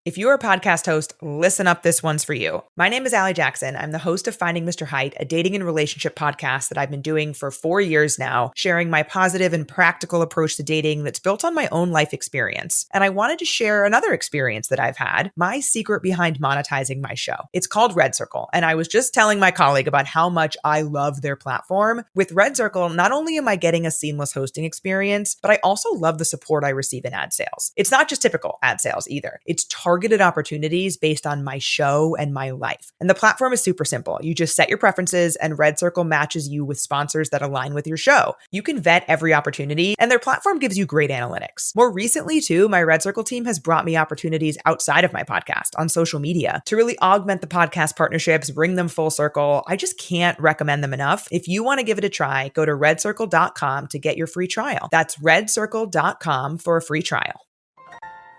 If you're a podcast host, listen up, this one's for you. My name is Allie Jackson. I'm the host of Finding Mr. Height, a dating and relationship podcast that I've been doing for 4 years now, sharing my positive and practical approach to dating that's built on my own life experience. And I wanted to share another experience that I've had, my secret behind monetizing my show. It's called Red Circle, and I was just telling my colleague about how much I love their platform. With Red Circle, not only am I getting a seamless hosting experience, but I also love the support I receive in ad sales. It's not just typical ad sales either. It's targeted opportunities based on my show and my life. And the platform is super simple. You just set your preferences and Red Circle matches you with sponsors that align with your show. You can vet every opportunity and their platform gives you great analytics. More recently too, my Red Circle team has brought me opportunities outside of my podcast on social media to really augment the podcast partnerships, bring them full circle. I just can't recommend them enough. If you want to give it a try, go to redcircle.com to get your free trial. That's redcircle.com for a free trial.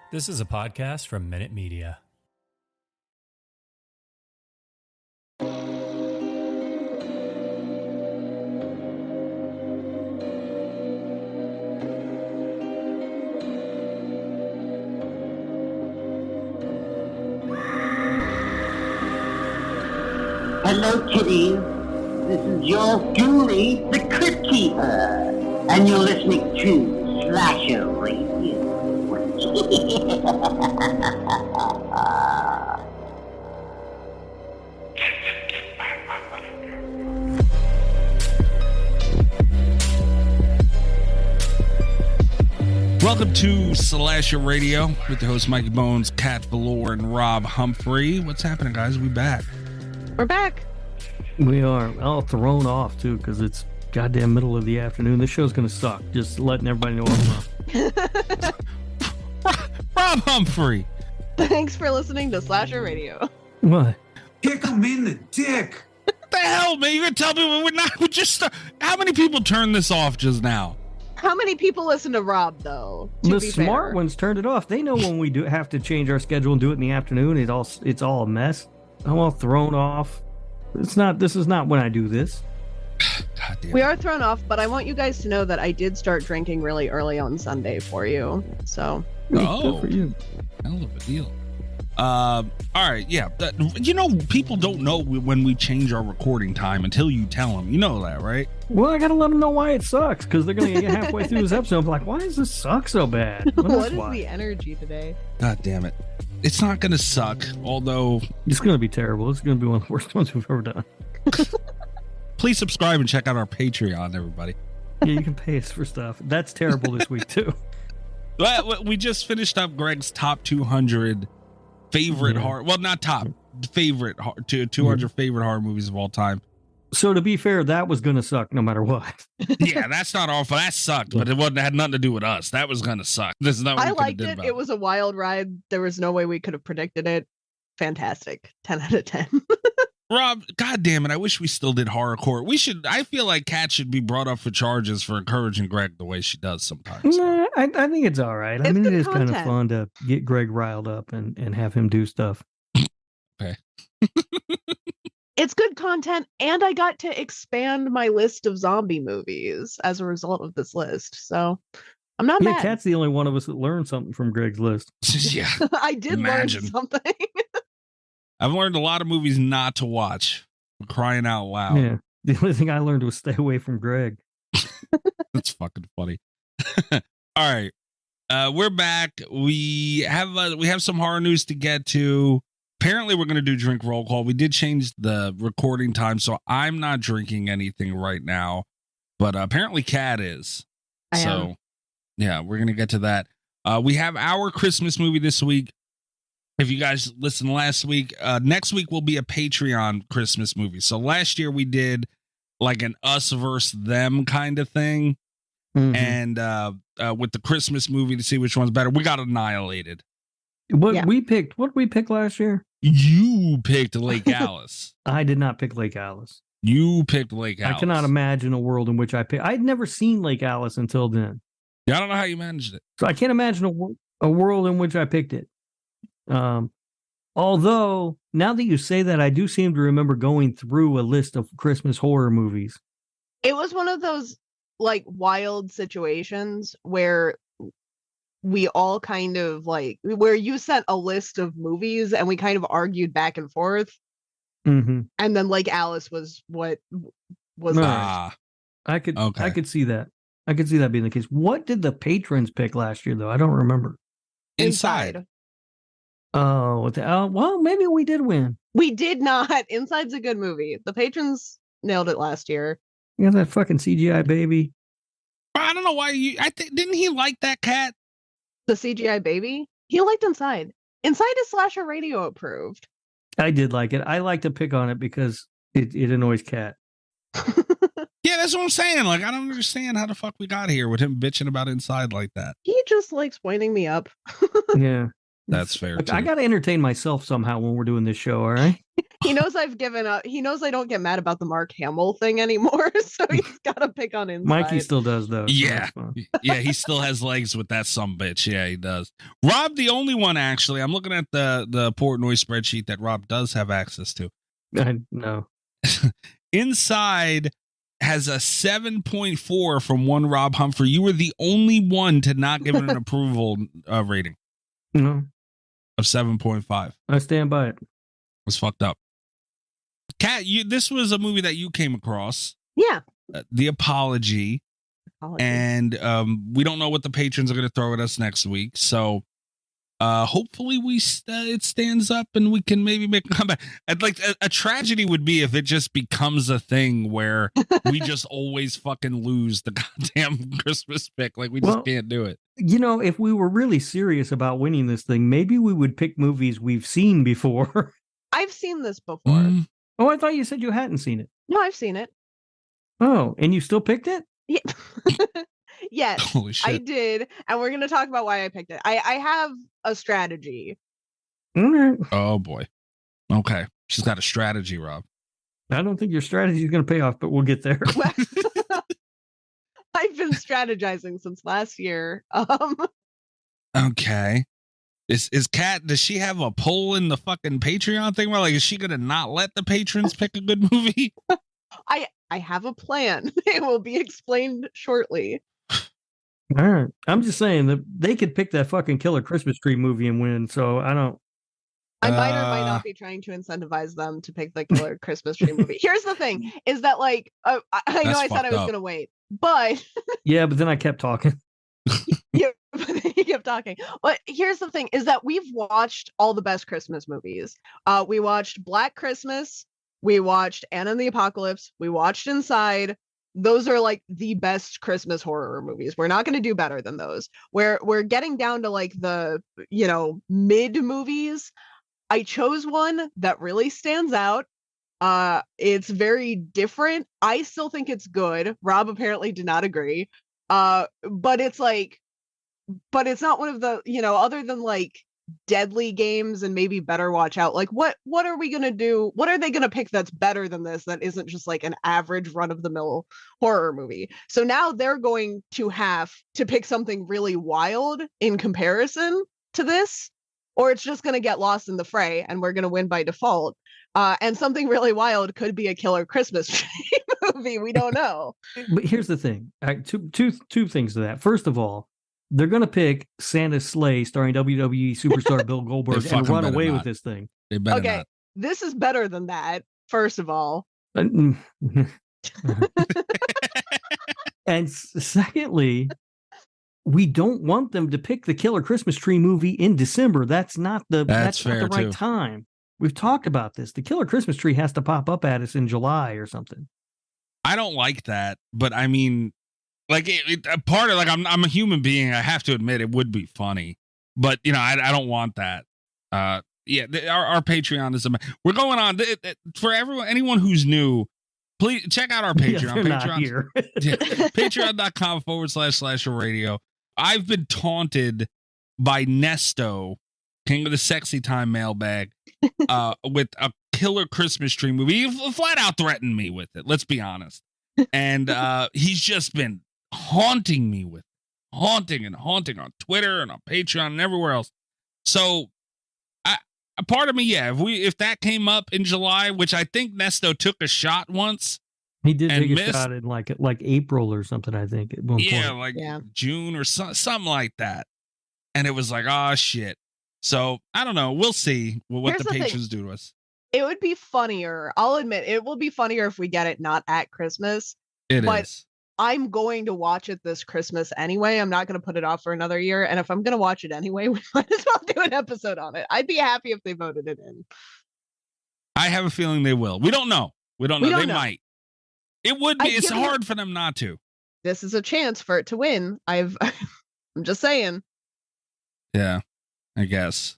This is a podcast from Minute Media. Hello, kitties. This is your Julie, the Crypt Keeper, and you're listening to Slasher Radio. Welcome to Slasher Radio with the host Mikey Bones, Kat Velour, and Rob Humphrey. What's happening, guys? We back. We're back. We are all thrown off too because it's goddamn middle of the afternoon. This show's gonna suck. Just letting everybody know up front. Rob Humphrey. Thanks for listening to Slasher Radio. What? Kick him in the dick. What the hell, man? You're gonna tell me we just how many people turned this off just now? How many people listen to Rob though? The smart ones turned it off. They know when we do have to change our schedule and do it in the afternoon. It's all a mess. I'm all thrown off. This is not when I do this. God damn. We are thrown off, but I want you guys to know that I did start drinking really early on Sunday for you. So Oh, good for you. Hell of a deal. All right, yeah. People don't know when we change our recording time until you tell them. You know that, right? Well, I gotta let them know why it sucks because they're gonna get halfway through this episode. I'm like, why does this suck so bad? Well, what is the energy today? God damn it. It's not going to suck, although... It's going to be terrible. It's going to be one of the worst ones we've ever done. Please subscribe and check out our Patreon, everybody. Yeah, you can pay us for stuff. That's terrible this week, too. Well, we just finished up Greg's top 200 favorite horror... Well, not top. Favorite... 200 favorite horror movies of all time. So, to be fair, that was going to suck no matter what. Yeah, that's not awful. That sucked, but it had nothing to do with us. That was going to suck. This is not what I liked it. It was a wild ride. There was no way we could have predicted it. Fantastic. 10 out of 10. Rob, God damn it. I wish we still did horrorcore. I feel like Kat should be brought up for charges for encouraging Greg the way she does sometimes. Nah, I think it's all right. It's I mean, it is content. kind of fun to get Greg riled up and have him do stuff. Okay. It's good content, and I got to expand my list of zombie movies as a result of this list. So I'm not mad. Kat's the only one of us that learned something from Greg's list. Yeah. I did Imagine. learn something. I've learned a lot of movies not to watch. I'm crying out loud. Yeah. The only thing I learned was stay away from Greg. That's fucking funny. All right. We're back. We have some horror news to get to. Apparently, we're going to do drink roll call. We did change the recording time, so I'm not drinking anything right now. But apparently, Kat is. I am. Yeah, we're going to get to that. We have our Christmas movie this week. If you guys listened last week, next week will be a Patreon Christmas movie. So last year we did like an us versus them kind of thing. Mm-hmm. And with the Christmas movie to see which one's better, we got annihilated. What did we pick last year? You picked Lake Alice. I did not pick Lake Alice. You picked Lake Alice. I cannot imagine a world in which I picked. I'd never seen Lake Alice until then. Yeah, I don't know how you managed it. So I can't imagine a world in which I picked it. Although, now that you say that, I do seem to remember going through a list of Christmas horror movies. It was one of those like wild situations where we all kind of like where you sent a list of movies and we kind of argued back and forth. Mm-hmm. And then like Alice was what was I could see that. I could see that being the case. What did the patrons pick last year though? I don't remember. Inside. Oh, well, maybe we did win. We did not. Inside's a good movie. The patrons nailed it last year. You got that fucking CGI baby. I don't know why didn't he like that cat? The CGI baby? He liked Inside. Inside is Slasher Radio approved. I did like it. I like to pick on it because it annoys Cat. Yeah, that's what I'm saying. Like, I don't understand how the fuck we got here with him bitching about Inside like that. He just likes winding me up. Yeah. That's fair. Look, I got to entertain myself somehow when we're doing this show, all right? He knows I've given up. He knows I don't get mad about the Mark Hamill thing anymore, so he's got to pick on Inside. Mikey still does, though. Yeah. Yeah, he still has legs with that sumbitch. Yeah, he does. Rob, the only one, actually. I'm looking at the Portnoy spreadsheet that Rob does have access to. I know. Inside has a 7.4 from one Rob Humphrey. You were the only one to not give it an approval rating. No. Of 7.5. I stand by it. Was fucked up. Kat, this was a movie that you came across. Yeah. The Apology. And we don't know what the patrons are going to throw at us next week. So hopefully it stands up and we can maybe make a comeback. I'd like a tragedy would be if it just becomes a thing where we just always fucking lose the goddamn Christmas pick. Like we just can't do it. You know, if we were really serious about winning this thing, maybe we would pick movies we've seen before. I've seen this before. Oh, I thought you said you hadn't seen it. No, I've seen it. Oh, and you still picked it? Yeah. Yes, holy shit. I did. And we're going to talk about why I picked it. I have a strategy. Oh, boy. Okay. She's got a strategy, Rob. I don't think your strategy is going to pay off, but we'll get there. I've been strategizing since last year. Okay. Is Kat, does she have a poll in the fucking Patreon thing? Where, like, is she going to not let the patrons pick a good movie? I have a plan. It will be explained shortly. All right. I'm just saying that they could pick that fucking Killer Christmas Tree movie and win. So I don't. I might or might not be trying to incentivize them to pick the Killer Christmas Tree movie. Here's the thing: is that like I know I said I was going to wait, but yeah, but then I kept talking. Yeah, you kept talking. But here's the thing: is that we've watched all the best Christmas movies. We watched Black Christmas. We watched Anna and the Apocalypse. We watched Inside. Those are like the best Christmas horror movies. We're not going to do better than those. We're getting down to like the, mid movies. I chose one that really stands out. It's very different. I still think it's good. Rob apparently did not agree. But it's not one of the, other than like Deadly Games and maybe Better Watch Out. Like what are we going to do? What are they going to pick that's better than this that isn't just like an average run of the mill horror movie? So now they're going to have to pick something really wild in comparison to this, or it's just going to get lost in the fray and we're going to win by default. And something really wild could be a Killer Christmas Tree movie. We don't know. But here's the thing. Two things to that. First of all, they're going to pick Santa's Sleigh starring WWE superstar Bill Goldberg and run away with this thing. They better not. This is better than that, first of all. And secondly, we don't want them to pick the Killer Christmas Tree movie in December. That's not the right time. We've talked about this. The Killer Christmas Tree has to pop up at us in July or something. I don't like that, but I mean, like a part of like I'm a human being. I have to admit it would be funny, but I don't want that. Our Patreon is we're going on for anyone who's new. Please check out our Patreon. Patreon.com/Slasher Radio. I've been taunted by Nesto, King of the Sexy Time mailbag, with a Killer Christmas Tree movie. He flat out threatened me with it. Let's be honest. And he's just been haunting me with haunting on Twitter and on Patreon and everywhere else. So a part of me, if that came up in July, which I think Nesto took a shot once. He did take a shot in like April or something, I think. At one point. June or something like that. and it was like, oh shit. So I don't know. We'll see what Here's the the patrons do to us. It would be funnier. I'll admit it will be funnier if we get it not at Christmas. But Is. I'm going to watch it this Christmas anyway. I'm not going to put it off for another year. And if I'm going to watch it anyway, we might as well do an episode on it. I'd be happy if they voted it in. I have a feeling they will. We don't know. They might. It would be. It's hard for them not to. This is a chance for it to win. I'm just saying. Yeah, I guess.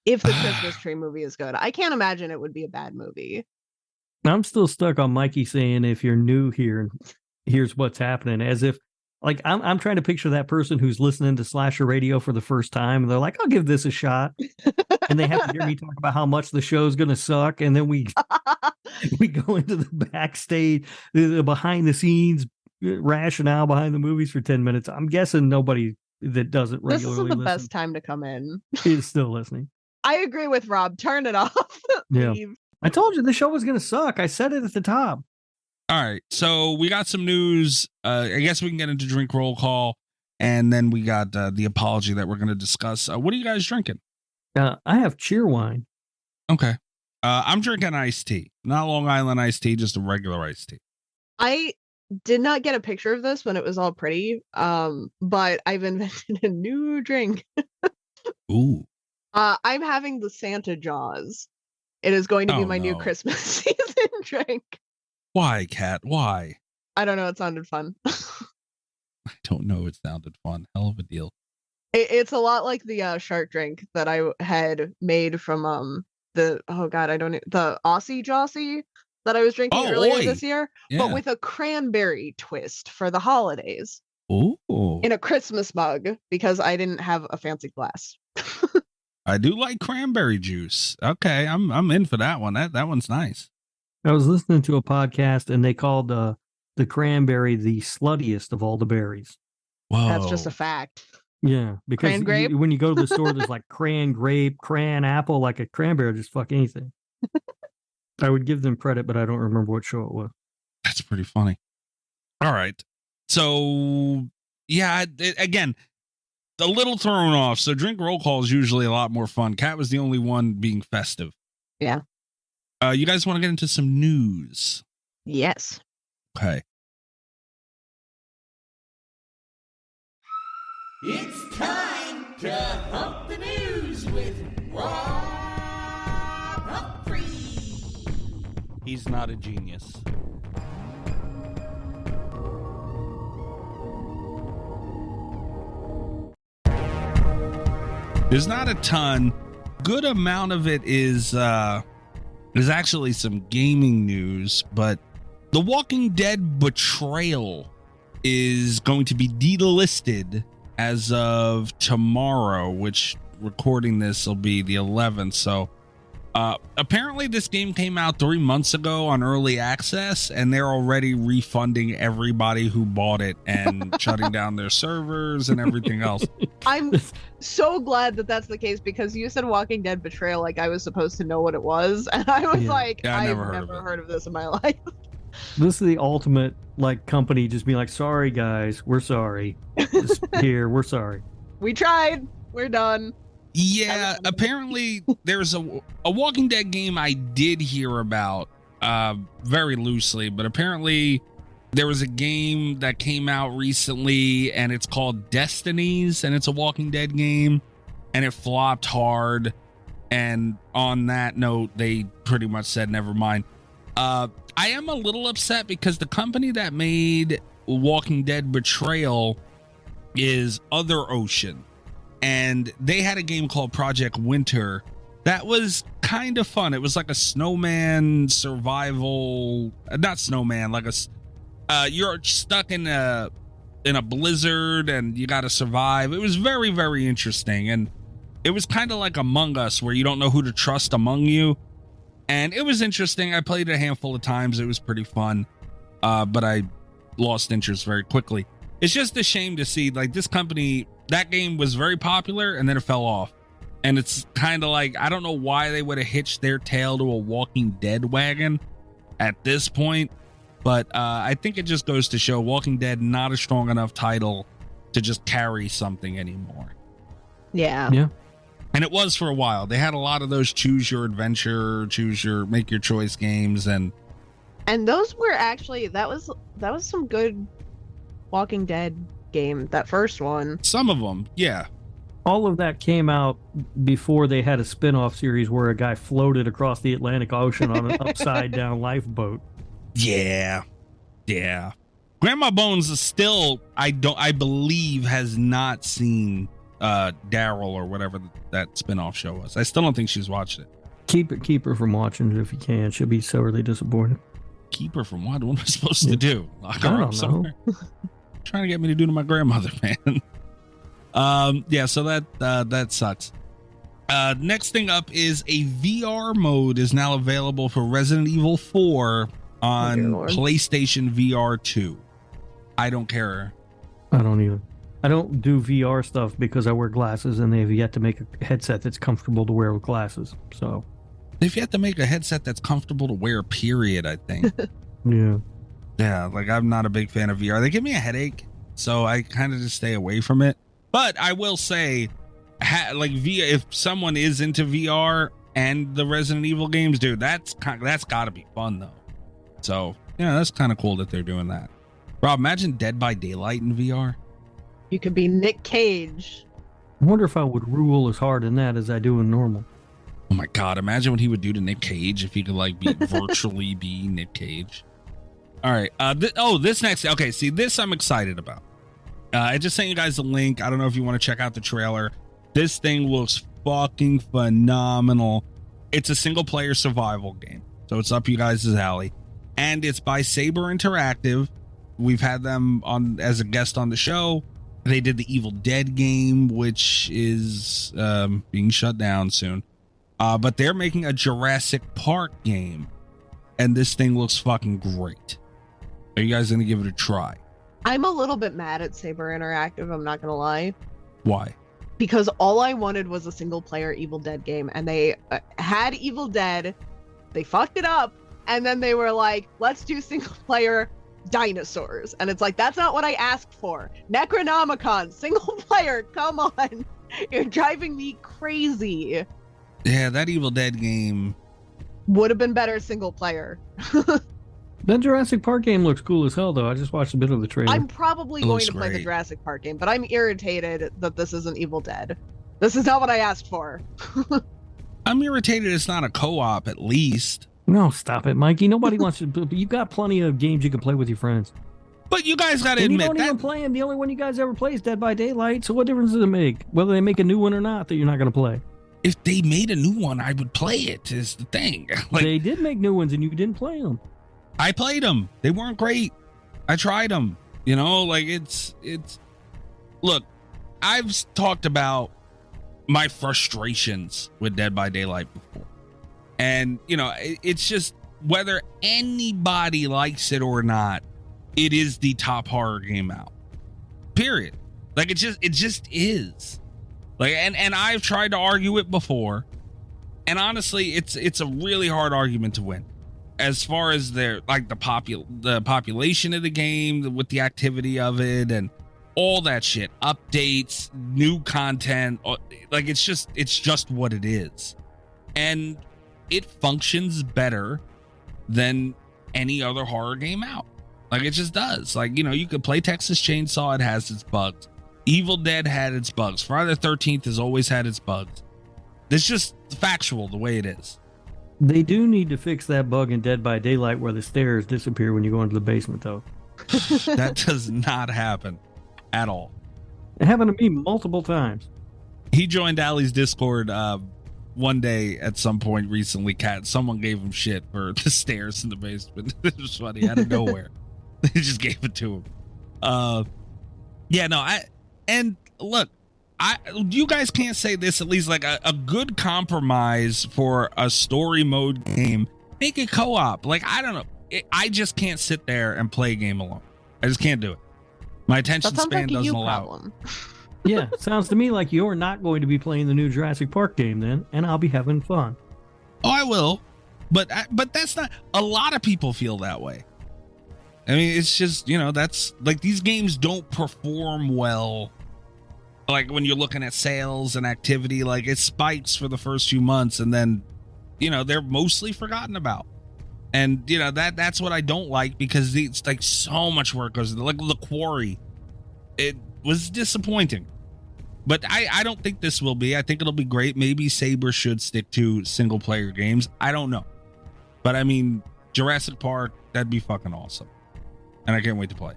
If the Christmas tree movie is good, I can't imagine it would be a bad movie. I'm still stuck on Mikey saying, if you're new here, here's what's happening, as if like I'm trying to picture that person who's listening to slasher radio for the first time and they're like, I'll give this a shot. And they have to hear me talk about how much the show's going to suck. And then we go into the backstage, the behind the scenes rationale behind the movies for 10 minutes. I'm guessing nobody that doesn't regularly This isn't the listen best time to come in. is still listening. I agree with Rob. Turn it off. Yeah. Leave. I told you the show was going to suck. I said it at the top. All right, so we got some news. I guess we can get into drink roll call, and then we got the apology that we're going to discuss. What are you guys drinking? I have cheer wine. Okay. I'm drinking iced tea, not Long Island iced tea, just a regular iced tea. I did not get a picture of this when it was all pretty, but I've invented a new drink. Ooh. I'm having the Santa Jaws. It is going to be my new Christmas season drink. Why, Kat? Why? I don't know. It sounded fun. I don't know. It sounded fun. Hell of a deal. It's a lot like the shark drink that I had made from the Aussie Jossie that I was drinking earlier this year, but with a cranberry twist for the holidays. Ooh. In a Christmas mug because I didn't have a fancy glass. I do like cranberry juice. Okay, I'm in for that one. That one's nice. I was listening to a podcast and they called the cranberry the sluttiest of all the berries. Whoa. That's just a fact. Yeah, because Cran grape? when you go to the store, there's like cran grape, cran apple, like a cranberry, just fuck anything. I would give them credit, but I don't remember what show it was. That's pretty funny. All right. So, yeah, again, a little thrown off. So drink roll call is usually a lot more fun. Kat was the only one being festive. Yeah. You guys want to get into some news? Yes. Okay. It's time to hump the news with Rob Humphrey. He's not a genius. There's not a ton. Good amount of it is actually some gaming news, but The Walking Dead Betrayal is going to be delisted as of tomorrow, which recording this will be the 11th. So apparently this game came out 3 months ago on early access, and they're already refunding everybody who bought it and shutting down their servers and everything else. I'm so glad that that's the case, because you said Walking Dead Betrayal like I was supposed to know what it was, and I was like, I've never heard of this in my life. This is the ultimate, like, company just being like, sorry guys, we're sorry. Here, we're sorry. We tried. We're done. Yeah, apparently there's a Walking Dead game I did hear about very loosely, but apparently there was a game that came out recently and it's called Destinies, and it's a Walking Dead game, and it flopped hard. And on that note, they pretty much said, never mind. I am a little upset because the company that made Walking Dead Betrayal is Other Ocean, and they had a game called Project Winter that was kind of fun. It was like a snowman survival, not snowman, like you're stuck in a blizzard and you got to survive. It was very, very interesting, and it was kind of like Among Us, where you don't know who to trust among you. And it was interesting. I played it a handful of times. It was pretty fun, but I lost interest very quickly. It's just a shame to see, like, this company, that game was very popular and then it fell off. And it's kind of like, I don't know why they would have hitched their tail to a Walking Dead wagon at this point, but I think it just goes to show Walking Dead not a strong enough title to just carry something anymore. Yeah. Yeah. And it was for a while. They had a lot of those choose your adventure, make your choice games, and those were actually that was some good Walking Dead game. That first one. Some of them, yeah. All of that came out before they had a spin-off series where a guy floated across the Atlantic Ocean on an upside-down lifeboat. Yeah. Grandma Bones is still, I believe, has not seen Daryl or whatever that spin-off show was. I still don't think she's watched it. Keep her from watching it if you can. She'll be sorely disappointed. Keep her from what? What am I supposed to do? Lock her I up don't somewhere? Trying to get me to do to my grandmother, man. Yeah, so that sucks. Next thing up is a VR mode is now available for Resident Evil 4 on PlayStation VR 2. I don't care. I don't either. I don't do VR stuff because I wear glasses and they've yet to make a headset that's comfortable to wear with glasses. So they've yet to make a headset that's comfortable to wear, period, I think. Yeah, like I'm not a big fan of VR. They give me a headache, so I kind of just stay away from it. But I will say, if someone is into VR and the Resident Evil games, dude, that's got to be fun, though. So, yeah, that's kind of cool that they're doing that. Rob, imagine Dead by Daylight in VR. You could be Nick Cage. I wonder if I would rule as hard in that as I do in normal. Oh my God, imagine what he would do to Nick Cage if he could virtually be Nick Cage. All right. This next. Okay, see, this I'm excited about. I just sent you guys a link. I don't know if you want to check out the trailer. This thing looks fucking phenomenal. It's a single player survival game, so it's up you guys' alley. And it's by Saber Interactive. We've had them on as a guest on the show. They did the Evil Dead game, which is being shut down soon. But they're making a Jurassic Park game. And this thing looks fucking great. Are you guys going to give it a try? I'm a little bit mad at Saber Interactive, I'm not going to lie. Why? Because all I wanted was a single player Evil Dead game. And they had Evil Dead. They fucked it up. And then they were like, let's do single player dinosaurs. And it's like, that's not what I asked for. Necronomicon, single player, come on. You're driving me crazy. Yeah, that Evil Dead game would have been better single player. That Jurassic Park game looks cool as hell, though. I just watched a bit of the trailer. I'm probably going to play the Jurassic Park game, but I'm irritated that this isn't Evil Dead. This is not what I asked for. I'm irritated it's not a co-op, at least. No, stop it, Mikey. Nobody wants to. You've got plenty of games you can play with your friends. But you guys got to admit you don't even play them. The only one you guys ever play is Dead by Daylight. So what difference does it make whether they make a new one or not that you're not going to play? If they made a new one, I would play it. Is the thing. They did make new ones, and you didn't play them. I played them. They weren't great. I tried them. You know, like it's. Look, I've talked about my frustrations with Dead by Daylight before. And, you know, it's just whether anybody likes it or not, it is the top horror game out. Period. Like it just is. Like and I've tried to argue it before. And honestly, it's a really hard argument to win. As far as the population of the game, with the activity of it and all that shit, updates, new content, like it's just what it is. And it functions better than any other horror game out. Like it just does. Like, you know, you could play Texas Chainsaw, it has its bugs. Evil Dead had its bugs. Friday the 13th has always had its bugs. It's just factual the way it is. They do need to fix that bug in Dead by Daylight where the stairs disappear when you go into the basement, though. That does not happen at all. It happened to me multiple times. He joined Allie's Discord one day at some point recently. Someone gave him shit for the stairs in the basement. It was funny, out of nowhere. They just gave it to him. Look, you guys can't say this, at least like a good compromise for a story mode game. Make it co-op. Like, I don't know. I just can't sit there and play a game alone. I just can't do it. My attention span doesn't allow it. Yeah, sounds to me like you're not going to be playing the new Jurassic Park game then, and I'll be having fun. Oh, I will. But that's not, a lot of people feel that way. I mean, it's just, you know, that's like these games don't perform well Like when you're looking at sales and activity, like it spikes for the first few months and then, they're mostly forgotten about. And, that's what I don't like, because it's like so much work goes into, like The Quarry. It was disappointing. But I don't think this will be. I think it'll be great. Maybe Saber should stick to single player games. I don't know. But I mean, Jurassic Park, that'd be fucking awesome. And I can't wait to play.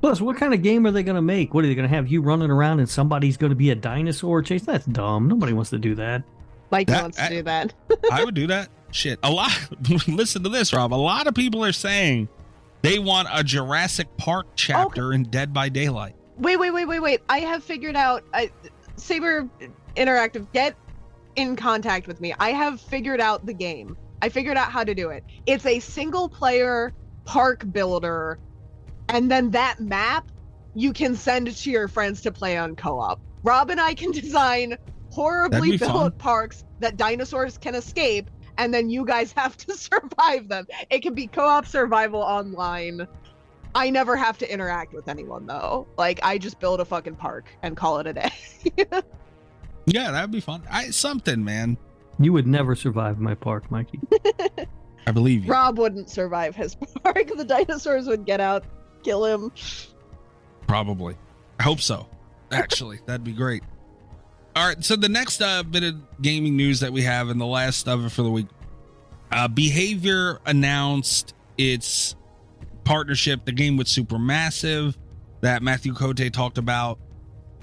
Plus, what kind of game are they going to make? What are they going to have you running around and somebody's going to be a dinosaur chase? That's dumb. Nobody wants to do that. Mikey wants to do that. I would do that. Shit. Listen to this, Rob. A lot of people are saying they want a Jurassic Park chapter in Dead by Daylight. Wait. I have figured out. Saber Interactive, get in contact with me. I have figured out the game. I figured out how to do it. It's a single player park builder, and then that map you can send to your friends to play on co-op. Rob and I can design horribly built parks that dinosaurs can escape, and then you guys have to survive them. It can be co-op survival online. I never have to interact with anyone, though. Like, I just build a fucking park and call it a day. Yeah, that'd be fun. Something, man. You would never survive my park, Mikey. I believe you. Rob wouldn't survive his park. The dinosaurs would get out, kill him. Probably. I hope so. Actually, that'd be great. All right, so the next bit of gaming news that we have, and the last of it for the week, Behavior announced its partnership, the game with Supermassive that Matthew Cote talked about.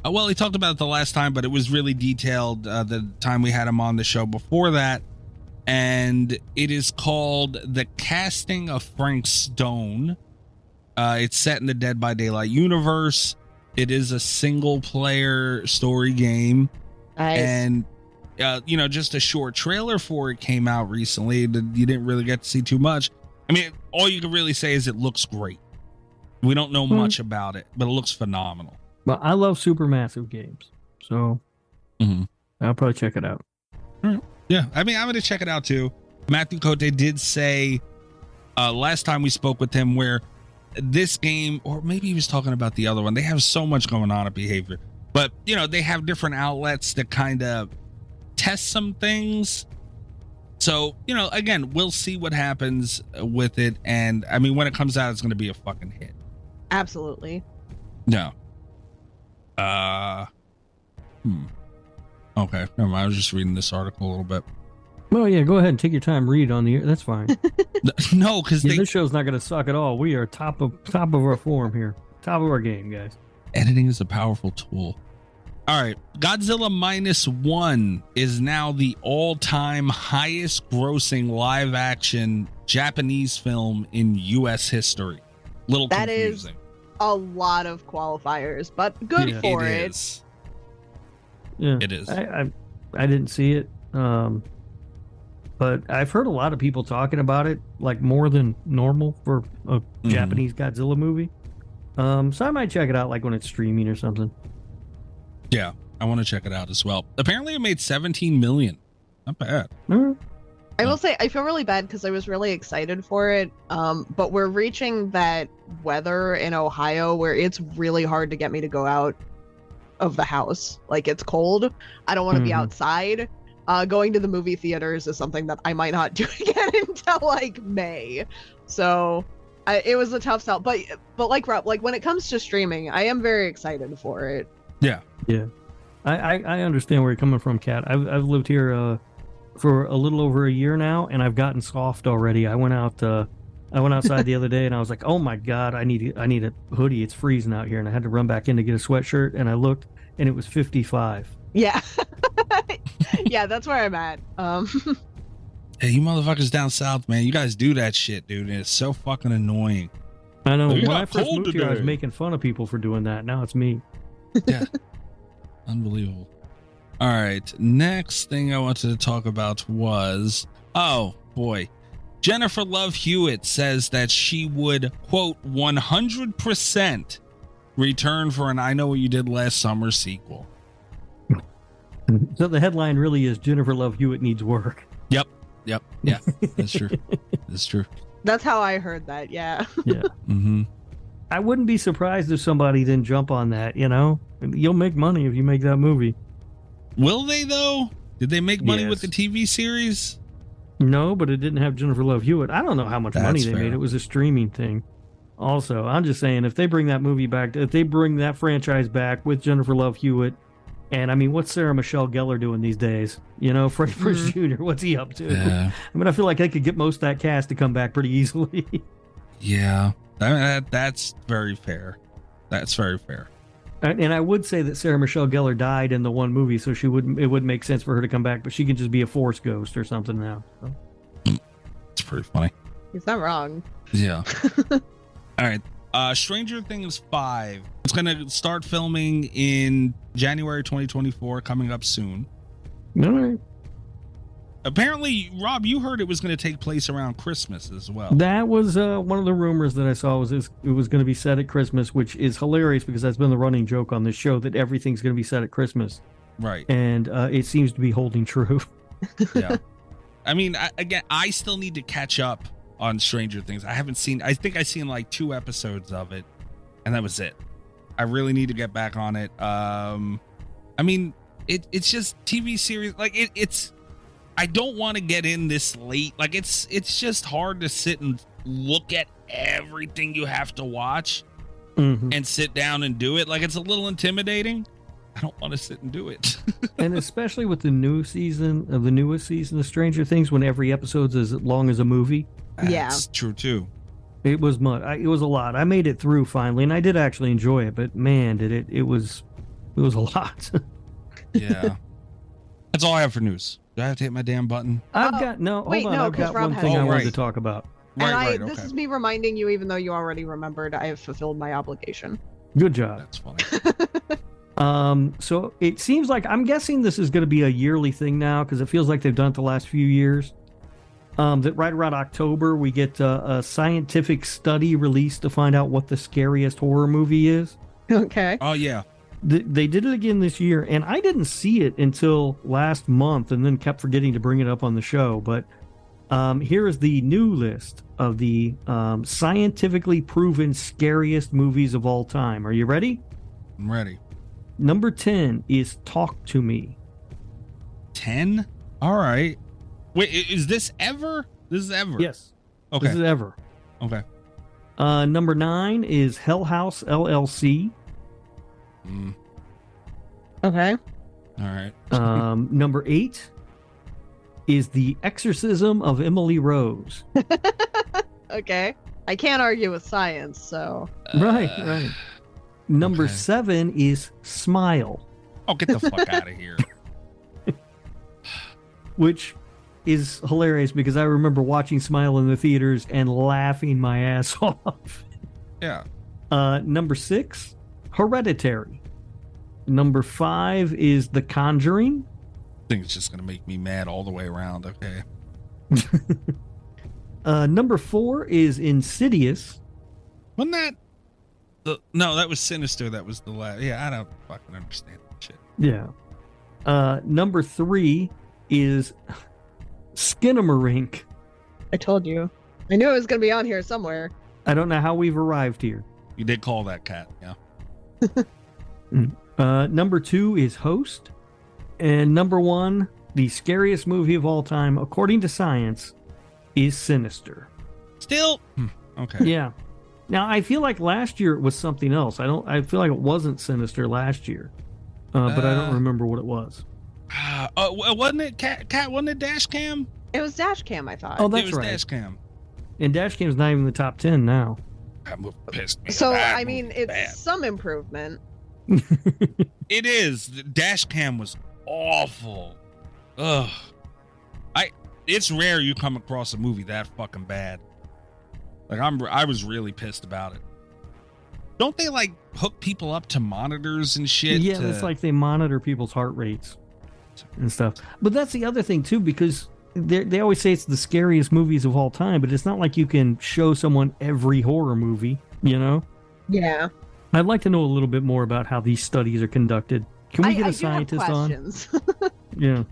Well, he talked about it the last time, but it was really detailed the time we had him on the show before that. And it is called The Casting of Frank Stone. It's set in the Dead by Daylight universe. It is a single player story game. Nice. And, just a short trailer for it came out recently. You didn't really get to see too much. I mean, all you can really say is it looks great. We don't know much about it, but it looks phenomenal. Well, I love Supermassive games, so I'll probably check it out. Yeah, I mean, I'm going to check it out too. Matthew Cote did say last time we spoke with him where this game, or maybe he was talking about the other one, they have so much going on at Behavior, but they have different outlets that kind of test some things. So, again, we'll see what happens with it. And I mean, when it comes out, it's going to be a fucking hit. Absolutely. No. Okay, never mind. I was just reading this article a little bit. Well, yeah, go ahead and take your time, read on the air. That's fine. No, because this show's not going to suck at all. We are top of our form here, top of our game, guys. Editing is a powerful tool. All right, Godzilla -1 is now the all-time highest grossing live-action Japanese film in U.S. history. Little that confusing. Is a lot of qualifiers, but good for it. Is. Yeah, it is. I didn't see it, but I've heard a lot of people talking about it, like more than normal for a Japanese Godzilla movie. So I might check it out, like when it's streaming or something. Yeah, I want to check it out as well. Apparently, it made $17 million. Not bad. I will say I feel really bad because I was really excited for it, but we're reaching that weather in Ohio where it's really hard to get me to go out of the house. Like, it's cold. I don't want to be outside. Going to the movie theaters is something that I might not do again until like May. So it was a tough sell. But like Rob, like when it comes to streaming, I am very excited for it. Yeah. I understand where you're coming from, Kat. I've lived here for a little over a year now, and I've gotten soft already. I went outside the other day, and I was like, "Oh my god, I need a hoodie. It's freezing out here," and I had to run back in to get a sweatshirt. And I looked, and it was 55. Yeah, yeah, that's where I'm at. Hey, you motherfuckers down south, man, you guys do that shit, dude. And it's so fucking annoying. I know. When I first moved here, I was making fun of people for doing that. Now it's me. Yeah. Unbelievable. All right. Next thing I wanted to talk about was, oh boy, Jennifer Love Hewitt says that she would, quote, 100% return for an I Know What You Did Last Summer sequel. So the headline really is Jennifer Love Hewitt needs work. Yep. Yeah, that's true. That's true. That's how I heard that. Yeah. Yeah. I wouldn't be surprised if somebody didn't jump on that, You'll make money if you make that movie. Will they though? Did they make money with Yes. the TV series? No, but it didn't have Jennifer Love Hewitt. I don't know how much money they made. It was a streaming thing. Also, I'm just saying, if they bring that movie back, if they bring that franchise back with Jennifer Love Hewitt, and I mean, what's Sarah Michelle Gellar doing these days? You know, Freddie Prinze Jr., what's he up to? Yeah. I mean, I feel like they could get most of that cast to come back pretty easily. Yeah, that's very fair. That's very fair. And I would say that Sarah Michelle Gellar died in the one movie, so it wouldn't make sense for her to come back, but she can just be a Force ghost or something now. So. It's pretty funny. He's not wrong. Yeah. All right. Stranger Things 5. It's going to start filming in January 2024, coming up soon. All right. Apparently, Rob, you heard it was going to take place around Christmas as well. That was one of the rumors that I saw was it was going to be set at Christmas, which is hilarious because that's been the running joke on this show that everything's going to be set at Christmas. Right. And it seems to be holding true. Yeah. I mean, I still need to catch up on Stranger Things. I think I've seen like 2 episodes of it, and that was it. I really need to get back on it. I mean, it's just TV series. Like it's. I don't want to get in this late. Like it's just hard to sit and look at everything you have to watch and sit down and do it. Like it's a little intimidating. I don't want to sit and do it. And especially with the newest season of Stranger Things, when every episode's as long as a movie. That's true too. It was it was a lot. I made it through finally, and I did actually enjoy it. But man, it was a lot. Yeah. That's all I have for news. Do I have to hit my damn button? I've got one thing I wanted to talk about. This is me reminding you, even though you already remembered, I have fulfilled my obligation. Good job. That's funny. So it seems like, I'm guessing this is going to be a yearly thing now, because it feels like they've done it the last few years. That right around October, we get a scientific study released to find out what the scariest horror movie is. Okay. Oh, yeah. They did it again this year, and I didn't see it until last month and then kept forgetting to bring it up on the show. But here is the new list of the scientifically proven scariest movies of all time. Are you ready? I'm ready. Number 10 is Talk to Me. 10? All right. Wait, is this ever? This is ever? Yes. Okay. This is ever. Okay. Number 9 is Hell House LLC. Okay. All right. Number 8 is The Exorcism of Emily Rose. Okay. I can't argue with science, so. Right. Number 7 is Smile. Oh, get the fuck out of here. Which is hilarious because I remember watching Smile in the theaters and laughing my ass off. Yeah. Number 6, Hereditary. Number 5 is The Conjuring. I think it's just going to make me mad all the way around. Okay. Number 4 is Insidious. Wasn't that no, that was Sinister. That was the last. Yeah, I don't fucking understand that shit. Yeah. Number 3 is Skinamarink. I told you. I knew it was going to be on here somewhere. I don't know how we've arrived here. You did call that cat, yeah. Number 2 is Host. And number 1, the scariest movie of all time, according to science, is Sinister. Still? Okay. Yeah. Now, I feel like last year it was something else. I feel like it wasn't Sinister last year. But I don't remember what it was. Wasn't it Cat? Wasn't it Dash Cam? It was Dash Cam, I thought. Oh, that's it was right. Dash Cam. And Dash Cam's not even in the top 10 now. I'm pissed. So, I mean, it's some improvement. It is. Dash Cam was awful. Ugh. It's rare you come across a movie that fucking bad. Like I was really pissed about it. Don't they like hook people up to monitors and shit? Yeah, it's like they monitor people's heart rates and stuff. But that's the other thing too, because they always say it's the scariest movies of all time, but it's not like you can show someone every horror movie, you know? Yeah. I'd like to know a little bit more about how these studies are conducted. Can we get a scientist on? Yeah.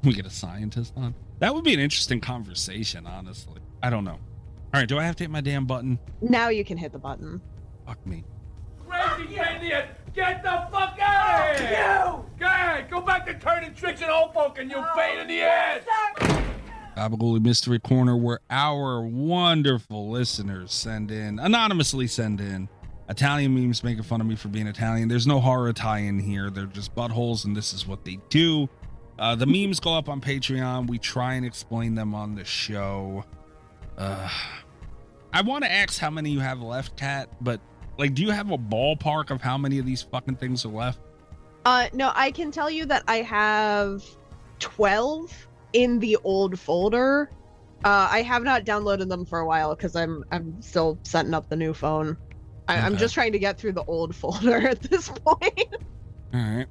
We get a scientist on? That would be an interesting conversation, honestly. I don't know. All right, do I have to hit my damn button? Now you can hit the button. Fuck me. Crazy idiot! Get the fuck out of here! You! Go ahead, go back to turning tricks in Hoboken, you pain in the ass! Gabagool Mystery Corner, where our wonderful listeners anonymously send in Italian memes making fun of me for being Italian. There's no horror Italian here. They're just buttholes, and this is what they do. The memes go up on Patreon. We try and explain them on the show. I want to ask how many you have left, Kat, but like, do you have a ballpark of how many of these fucking things are left? No, I can tell you that I have 12 in the old folder. I have not downloaded them for a while because I'm still setting up the new phone. I'm just trying to get through the old folder at this point. All right.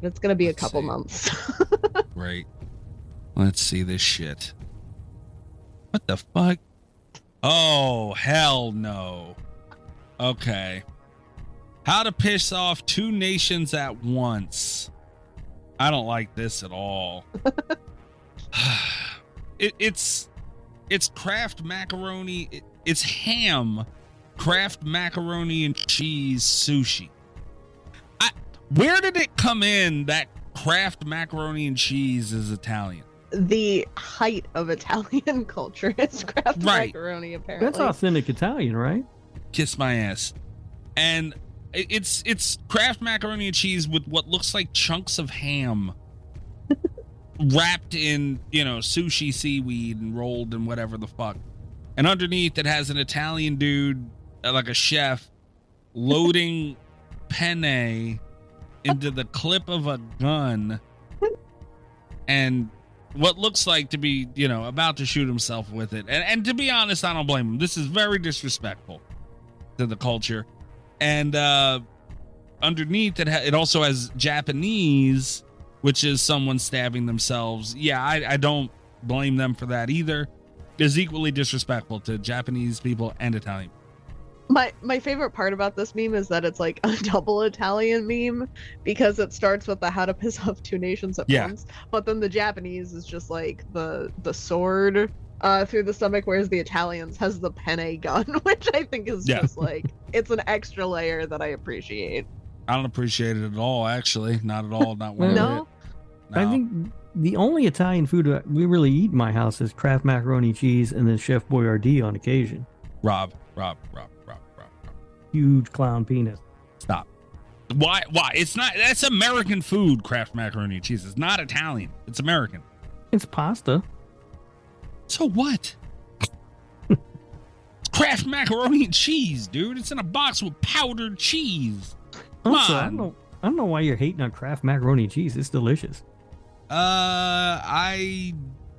It's gonna be a couple months. Right. Let's see this shit. What the fuck? Oh, hell no. Okay. How to piss off two nations at once. I don't like this at all. It's Kraft macaroni. It's ham, Kraft macaroni and cheese sushi. Where did it come in that Kraft macaroni and cheese is Italian? The height of Italian culture is Kraft macaroni, apparently. That's authentic Italian, right? Kiss my ass. And it's Kraft macaroni and cheese with what looks like chunks of ham wrapped in, sushi seaweed and rolled and whatever the fuck. And underneath it has an Italian dude, like a chef, loading penne into the clip of a gun and what looks like to be, about to shoot himself with it. And to be honest, I don't blame him. This is very disrespectful to the culture. And underneath it also has Japanese, which is someone stabbing themselves. Yeah, I don't blame them for that either. It's equally disrespectful to Japanese people and Italian. My favorite part about this meme is that it's like a double Italian meme because it starts with the how to piss off two nations at once, but then the Japanese is just like the sword through the stomach, whereas the Italians has the penne gun, which I think is just like, it's an extra layer that I appreciate. I don't appreciate it at all, actually. Not at all. Not one no? bit. No. I think the only Italian food we really eat in my house is Kraft macaroni cheese and then Chef Boyardee on occasion. Rob. Huge clown penis. Stop. Why? It's not. That's American food, Kraft macaroni and cheese. It's not Italian. It's American. It's pasta. So what? Kraft macaroni and cheese, dude. It's in a box with powdered cheese. Come on. I don't know why you're hating on Kraft macaroni and cheese. It's delicious. I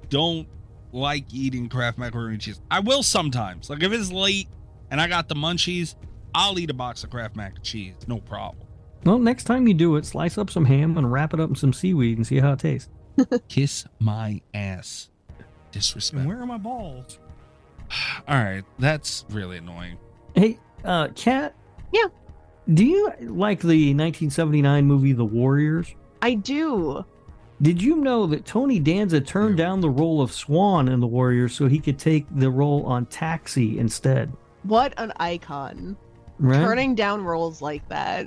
don't like eating Kraft macaroni and cheese. I will sometimes. Like if it's late and I got the munchies, I'll eat a box of Kraft mac and cheese. No problem. Well, next time you do it, slice up some ham and wrap it up in some seaweed and see how it tastes. Kiss my ass. Disrespect. And where are my balls? All right. That's really annoying. Hey, Kat? Yeah. Do you like the 1979 movie The Warriors? I do. Did you know that Tony Danza turned down the role of Swan in The Warriors so he could take the role on Taxi instead? What an icon. Right? Turning down roles like that.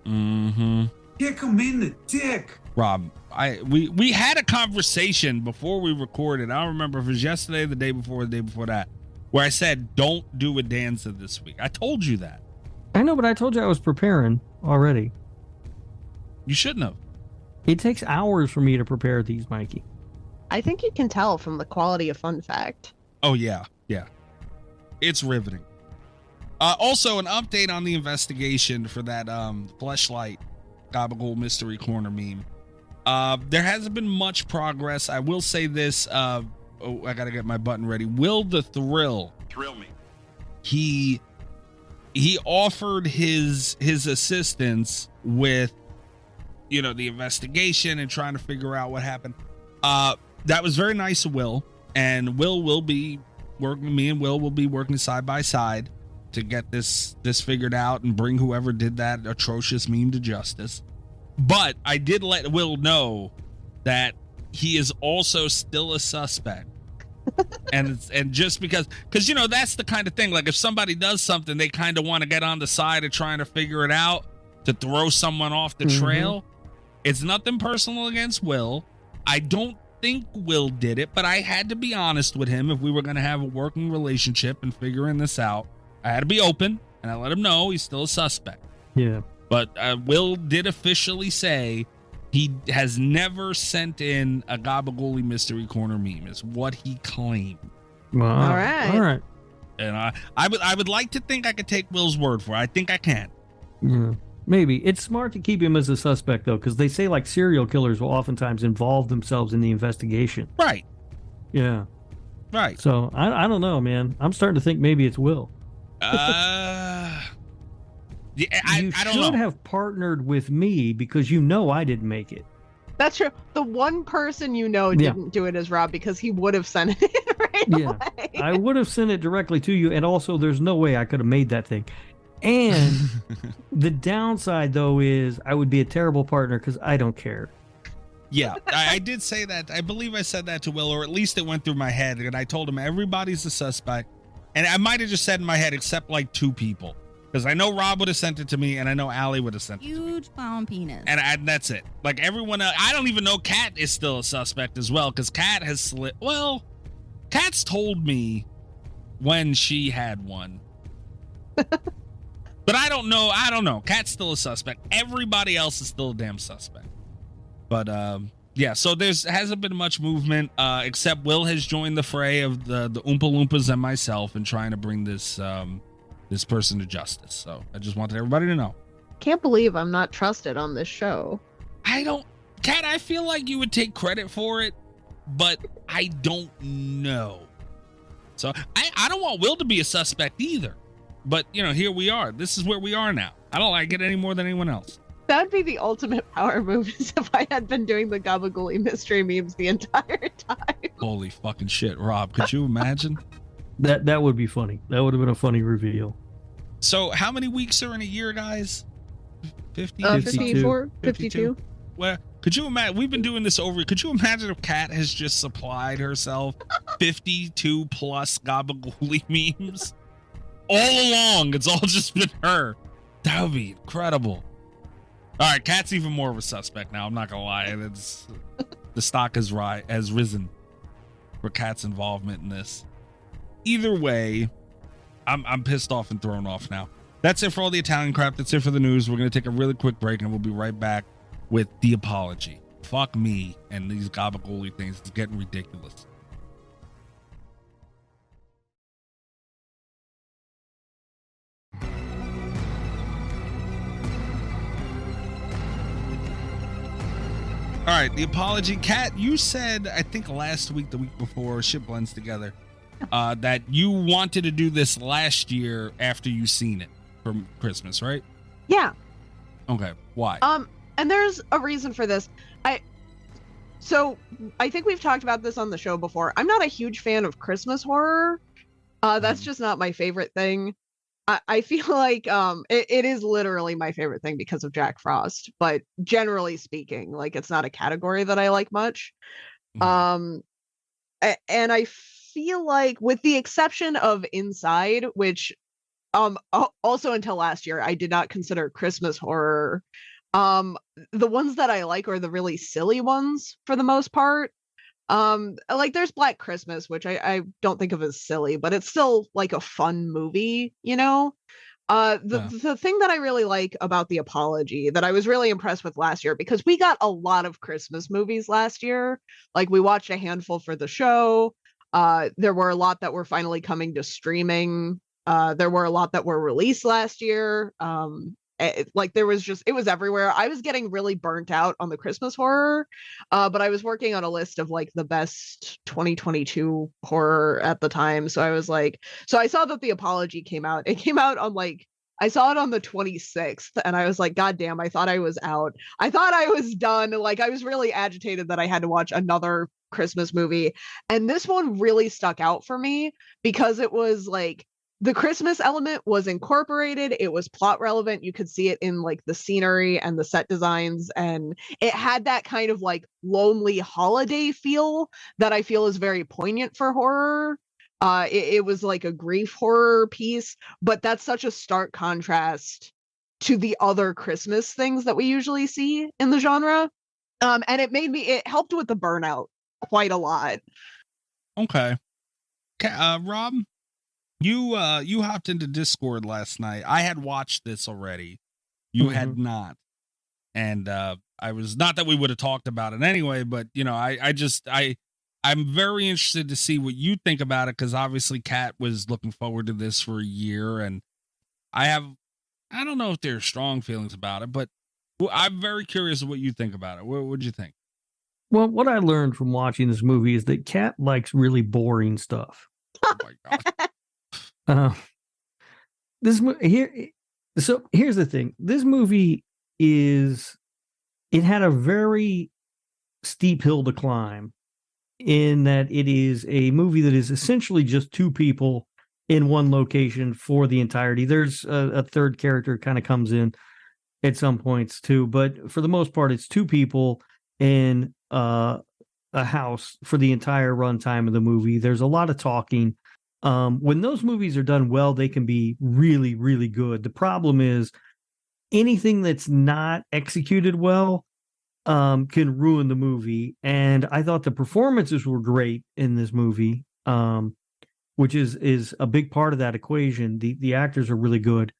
Mm-hmm. Kick him in the dick. Rob, we had a conversation before we recorded. I don't remember if it was yesterday, the day before that, where I said, don't do a Danza this week. I told you that. I know, but I told you I was preparing already. You shouldn't have. It takes hours for me to prepare these, Mikey. I think you can tell from the quality of Fun Fact. Oh, yeah. It's riveting. Also, an update on the investigation for that Fleshlight Gabagool Mystery Corner meme. There hasn't been much progress. I will say this. I got to get my button ready. Will the Thrill me? He offered his assistance with, the investigation and trying to figure out what happened. That was very nice of Will. And me and Will will be working side by side to get this figured out and bring whoever did that atrocious meme to justice. But I did let Will know that he is also still a suspect and just because that's the kind of thing, like if somebody does something, they kind of want to get on the side of trying to figure it out to throw someone off the trail. It's nothing personal against Will. I don't think Will did it, but I had to be honest with him if we were going to have a working relationship and figuring this out. I had to be open, and I let him know he's still a suspect. Yeah. But Will did officially say he has never sent in a Gabagooli Mystery Corner meme, is what he claimed. Wow. All right. All right. And I would like to think I could take Will's word for it. I think I can. Yeah. Maybe. It's smart to keep him as a suspect, though, because they say like serial killers will oftentimes involve themselves in the investigation. Right. Yeah. Right. So I don't know, man. I'm starting to think maybe it's Will. Yeah, you I don't know. should have partnered with me because I didn't make it. That's true. The one person didn't do it is Rob, because he would have sent it away. I would have sent it directly to you, and also there's no way I could have made that thing. And the downside, though, is I would be a terrible partner because I don't care. Yeah, I did say that. I believe I said that to Will, or at least it went through my head, and I told him everybody's a suspect. And I might have just said in my head, except like 2 people. Because I know Rob would have sent it to me, and I know Allie would have sent it to me. Huge clown penis. And that's it. Like everyone else, I don't even know Kat is still a suspect as well, because Kat has slid. Well, Kat's told me when she had one. But I don't know. Kat's still a suspect. Everybody else is still a damn suspect. But yeah, so hasn't been much movement, except Will has joined the fray of the Oompa Loompas and myself in trying to bring this person to justice. So I just wanted everybody to know. Can't believe I'm not trusted on this show. Kat, I feel like you would take credit for it, but I don't know. So I don't want Will to be a suspect either. But, here we are. This is where we are now. I don't like it any more than anyone else. That would be the ultimate power move if I had been doing the Gabagooli mystery memes the entire time. Holy fucking shit, Rob. Could you imagine? That would be funny. That would have been a funny reveal. So how many weeks are in a year, guys? 50? 54? 52? Well, could you imagine? We've been doing this could you imagine if Kat has just supplied herself 52 plus Gabagooli memes? All along, it's all just been her. That would be incredible. All right, Kat's even more of a suspect now. I'm not gonna lie. The stock has risen for Kat's involvement in this. Either way, I'm pissed off and thrown off now. That's it for all the Italian crap. That's it for the news. We're gonna take a really quick break, and we'll be right back with the apology. Fuck me and these Gabagooli things. It's getting ridiculous. All right, the apology. Kat, you said, I think last week, the week before, shit blends together, that you wanted to do this last year after you seen it for Christmas, right? Yeah. Okay, why? And there's a reason for this. So I think we've talked about this on the show before. I'm not a huge fan of Christmas horror. That's just not my favorite thing. I feel like it is literally my favorite thing because of Jack Frost, but generally speaking, like it's not a category that I like much. And I feel like, with the exception of Inside, which also until last year I did not consider Christmas horror, the ones that I like are the really silly ones for the most part. Like there's Black Christmas, which I don't think of as silly, but it's still like a fun movie, the thing that I really like about The Apology, that I was really impressed with last year, because we got a lot of Christmas movies last year. Like we watched a handful for the show. There were a lot that were finally coming to streaming. There were a lot that were released last year. It was everywhere. I was getting really burnt out on the Christmas horror, but I was working on a list of like the best 2022 horror at the time. So I saw that The Apology came out. It came out on I saw it on the 26th, and I was like, God damn, I thought I was out. I thought I was done. Like I was really agitated that I had to watch another Christmas movie. And this one really stuck out for me because it was like the Christmas element was incorporated. It was plot relevant. You could see it in like the scenery and the set designs, and it had that kind of like lonely holiday feel that I feel is very poignant for horror. It was like a grief horror piece, but that's such a stark contrast to the other Christmas things that we usually see in the genre. And it helped with the burnout quite a lot. Okay. Rob, you hopped into Discord last night. I had watched this already. You had not. And I was, not that we would have talked about it anyway, but you know, I'm very interested to see what you think about it, because obviously Kat was looking forward to this for a year, and I don't know if there's strong feelings about it, but I'm very curious of what you think about it. What would you think? Well, what I learned from watching this movie is that Kat likes really boring stuff. Oh my God. Here's the thing. This movie it had a very steep hill to climb, in that it is a movie that is essentially just two people in one location for the entirety. There's a third character kind of comes in at some points too, but for the most part, it's two people in a house for the entire runtime of the movie. There's a lot of talking. When those movies are done well, they can be really, really good. The problem is anything that's not executed well can ruin the movie. And I thought the performances were great in this movie, which is a big part of that equation. The actors are really good.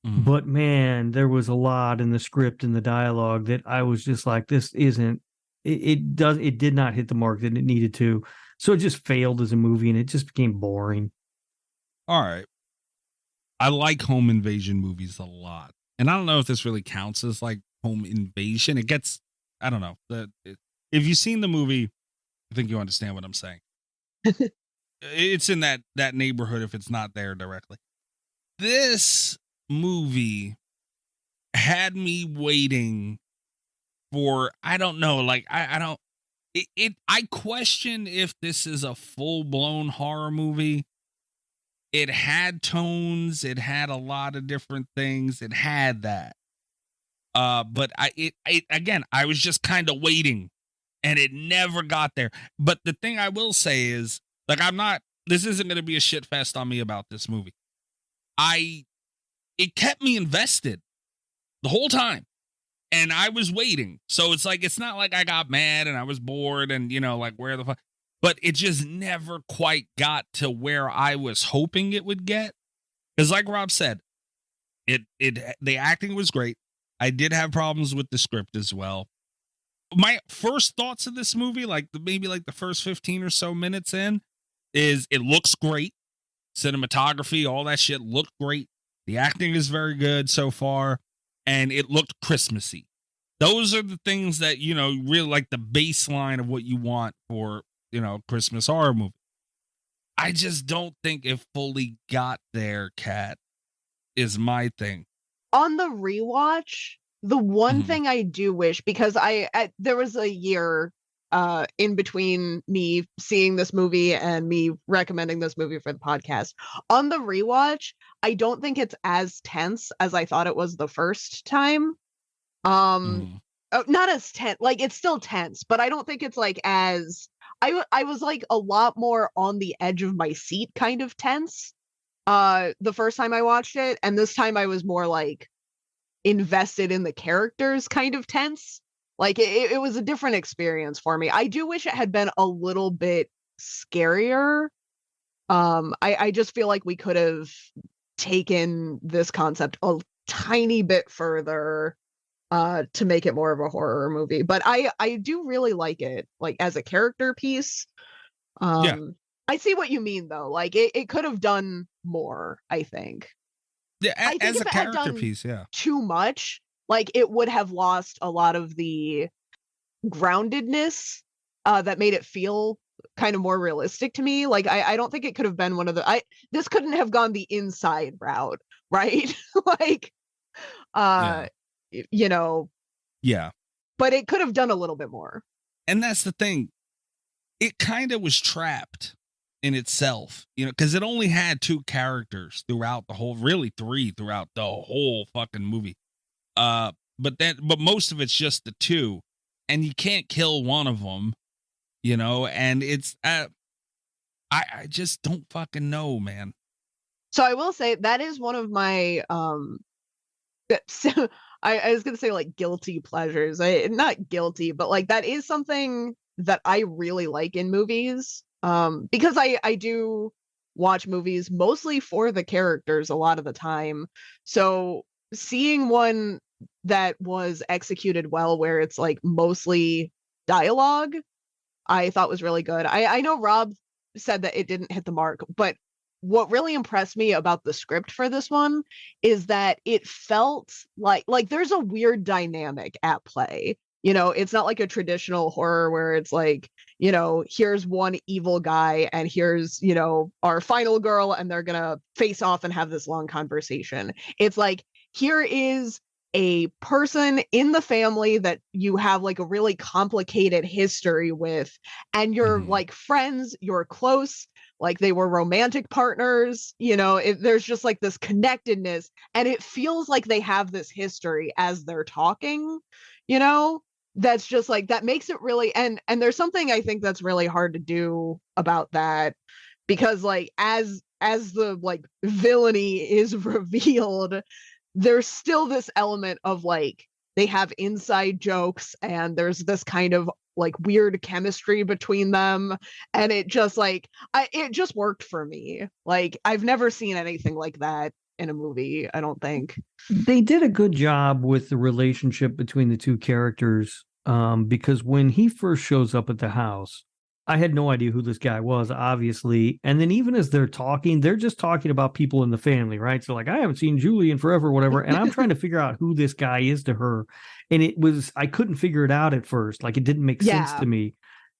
But man, there was a lot in the script and the dialogue that I was just like, this isn't, it did not hit the mark that it needed to. So it just failed as a movie, and it just became boring. All right. I like home invasion movies a lot. And I don't know if this really counts as like home invasion. It gets, I don't know. If you've seen the movie, I think you understand what I'm saying. It's in that neighborhood if it's not there directly. This movie had me waiting for, I don't know, like I question if this is a full-blown horror movie. It had tones, it had a lot of different things, it had that. But I was just kind of waiting, and it never got there. But the thing I will say is, like, this isn't going to be a shit fest on me about this movie. It kept me invested the whole time, and I was waiting. So it's like, it's not like I got mad and I was bored and, you know, like, where the fuck, but it just never quite got to where I was hoping it would get. Because like Rob said, the acting was great. I did have problems with the script as well. My first thoughts of this movie, maybe the first 15 or so minutes in, is it looks great. Cinematography, all that shit looked great. The acting is very good so far, and it looked Christmassy. Those are the things that, you know, really like the baseline of what you want for, you know, Christmas horror movie. I just don't think it fully got there, Kat, is my thing. On the rewatch, the one thing I do wish, because there was a year in between me seeing this movie and me recommending this movie for the podcast. On the rewatch, I don't think it's as tense as I thought it was the first time. Not as tense, like, it's still tense, but I don't think it's like as I was like a lot more on the edge of my seat kind of tense the first time I watched it, and this time I was more like invested in the characters kind of tense. Like, it was a different experience for me. I do wish it had been a little bit scarier. I just feel like we could have taken this concept a tiny bit further to make it more of a horror movie. But I do really like it, like, as a character piece. I see what you mean, though. Like, it could have done more, I think. Yeah, as a character piece, yeah. Too much, like, it would have lost a lot of the groundedness that made it feel kind of more realistic to me. Like, I don't think it could have been one of this couldn't have gone the Inside route, right? Like, you know. Yeah. But it could have done a little bit more. And that's the thing. It kind of was trapped in itself, because it only had 2 characters throughout the whole, really 3 throughout the whole fucking movie. But most of it's just the 2, and you can't kill one of them, and it's, I just don't fucking know, man. So I will say that is one of my, I was going to say like guilty pleasures. Not guilty, but like that is something that I really like in movies. Because I do watch movies mostly for the characters a lot of the time. So seeing one that was executed well, where it's like mostly dialogue, I thought was really good. I know Rob said that it didn't hit the mark, but what really impressed me about the script for this one is that it felt like there's a weird dynamic at play. It's not like a traditional horror where it's like, here's one evil guy and here's, our final girl, and they're going to face off and have this long conversation. It's like, here is a person in the family that you have like a really complicated history with, and you're like friends, you're close, like they were romantic partners, there's just like this connectedness, and it feels like they have this history as they're talking, that's just like, that makes it really, and there's something I think that's really hard to do about that, because like as the like villainy is revealed, there's still this element of like they have inside jokes and there's this kind of like weird chemistry between them, and it just like it just worked for me. Like I've never seen anything like that in a movie, I don't think. They did a good job with the relationship between the 2 characters, because when he first shows up at the house, I had no idea who this guy was, obviously. And then even as they're talking, they're just talking about people in the family, right? So like, I haven't seen Julie in forever, whatever. And I'm trying to figure out who this guy is to her. And I couldn't figure it out at first. Like it didn't make sense to me.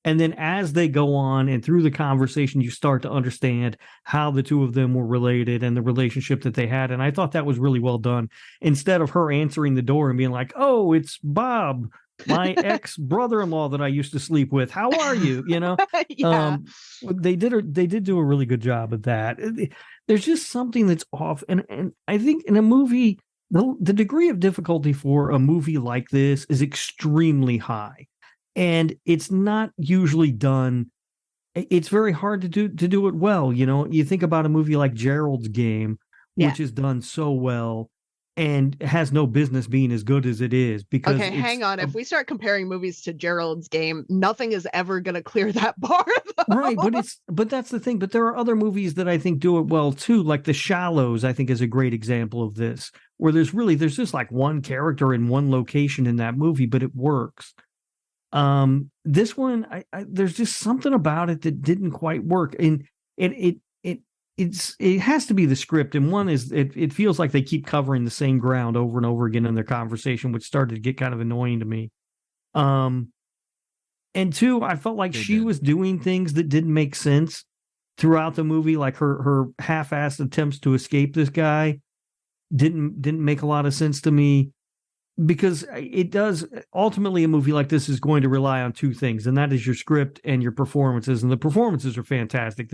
And then as they go on and through the conversation, you start to understand how the 2 of them were related and the relationship that they had. And I thought that was really well done. Instead of her answering the door and being like, "Oh, it's Bob, my ex-brother-in-law that I used to sleep with. How are you?" Yeah. They did do a really good job of that. There's just something that's off. And I think in a movie, the degree of difficulty for a movie like this is extremely high. And it's not usually done. It's very hard to do it well. You think about a movie like Gerald's Game, which is done so well and has no business being as good as it is. Because okay, hang on. If we start comparing movies to Gerald's Game, nothing is ever going to clear that bar, though. Right, but that's the thing. But there are other movies that I think do it well too, like The Shallows. I think is a great example of this, where there's just like one character in one location in that movie, but it works. This one, there's just something about it that didn't quite work, and it has to be the script. And one is it feels like they keep covering the same ground over and over again in their conversation, which started to get kind of annoying to me. And 2, I felt like she was doing things that didn't make sense throughout the movie, like her half-assed attempts to escape this guy didn't make a lot of sense to me. Because it does, ultimately, a movie like this is going to rely on 2 things, and that is your script and your performances. And the performances are fantastic.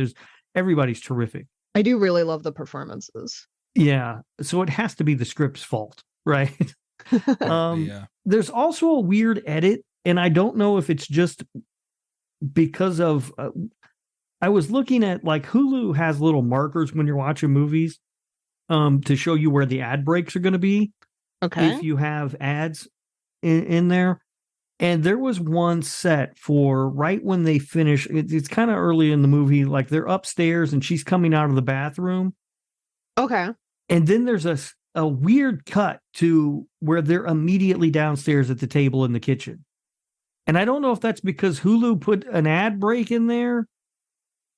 Everybody's terrific. I do really love the performances. Yeah. So it has to be the script's fault, right? There's also a weird edit, and I don't know if it's just because of, I was looking at like Hulu has little markers when you're watching movies to show you where the ad breaks are going to be. Okay. If you have ads in there. And there was one set for right when they finish. It's kind of early in the movie. Like they're upstairs and she's coming out of the bathroom. Okay. And then there's a weird cut to where they're immediately downstairs at the table in the kitchen. And I don't know if that's because Hulu put an ad break in there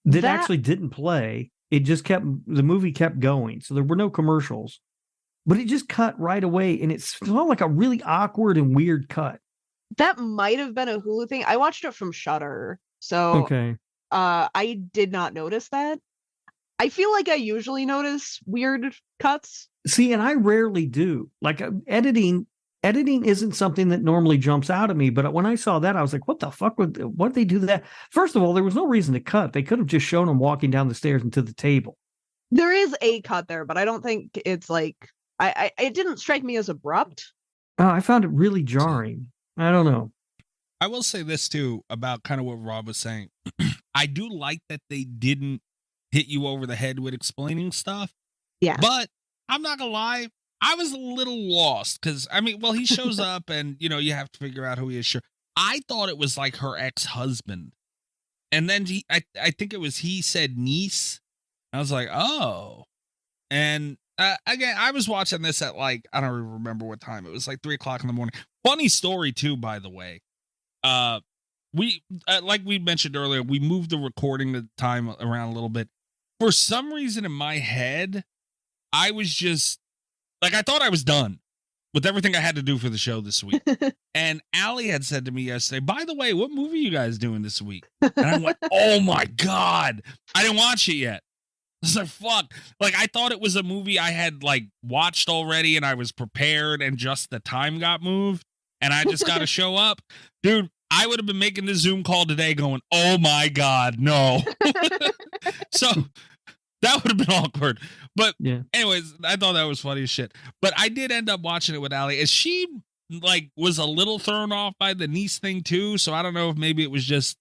that actually didn't play. It just the movie kept going. So there were no commercials. But it just cut right away, and it felt like a really awkward and weird cut. That might have been a Hulu thing. I watched it from Shudder, so okay. I did not notice that. I feel like I usually notice weird cuts. See, and I rarely do. Like editing, editing isn't something that normally jumps out at me, but when I saw that, I was like, what the fuck what did they do that? First of all, there was no reason to cut. They could have just shown him walking down the stairs and to the table. There is a cut there, but I don't think it's like it didn't strike me as abrupt. Oh, I found it really jarring. I don't know. I will say this too about kind of what Rob was saying. I do like that they didn't hit you over the head with explaining stuff. Yeah. But I'm not gonna lie, I was a little lost because he shows up and you have to figure out who he is. Sure. I thought it was like her ex-husband. And then I think it was he said niece. I was like, oh. And again, I was watching this at I don't remember what time. It was like 3:00 in the morning. Funny story too, by the way. We like we mentioned earlier, we moved the recording time around a little bit. For some reason in my head, I was just I thought I was done with everything I had to do for the show this week. And Allie had said to me yesterday, by the way, what movie are you guys doing this week? And I went, oh my God, I didn't watch it yet. I was like, fuck. I thought it was a movie I had watched already and I was prepared and just the time got moved and I just got to show up. Dude, I would have been making the Zoom call today going, oh my God, no. So that would have been awkward. But anyways, I thought that was funny as shit. But I did end up watching it with Allie. And she was a little thrown off by the niece thing too. So I don't know if maybe it was just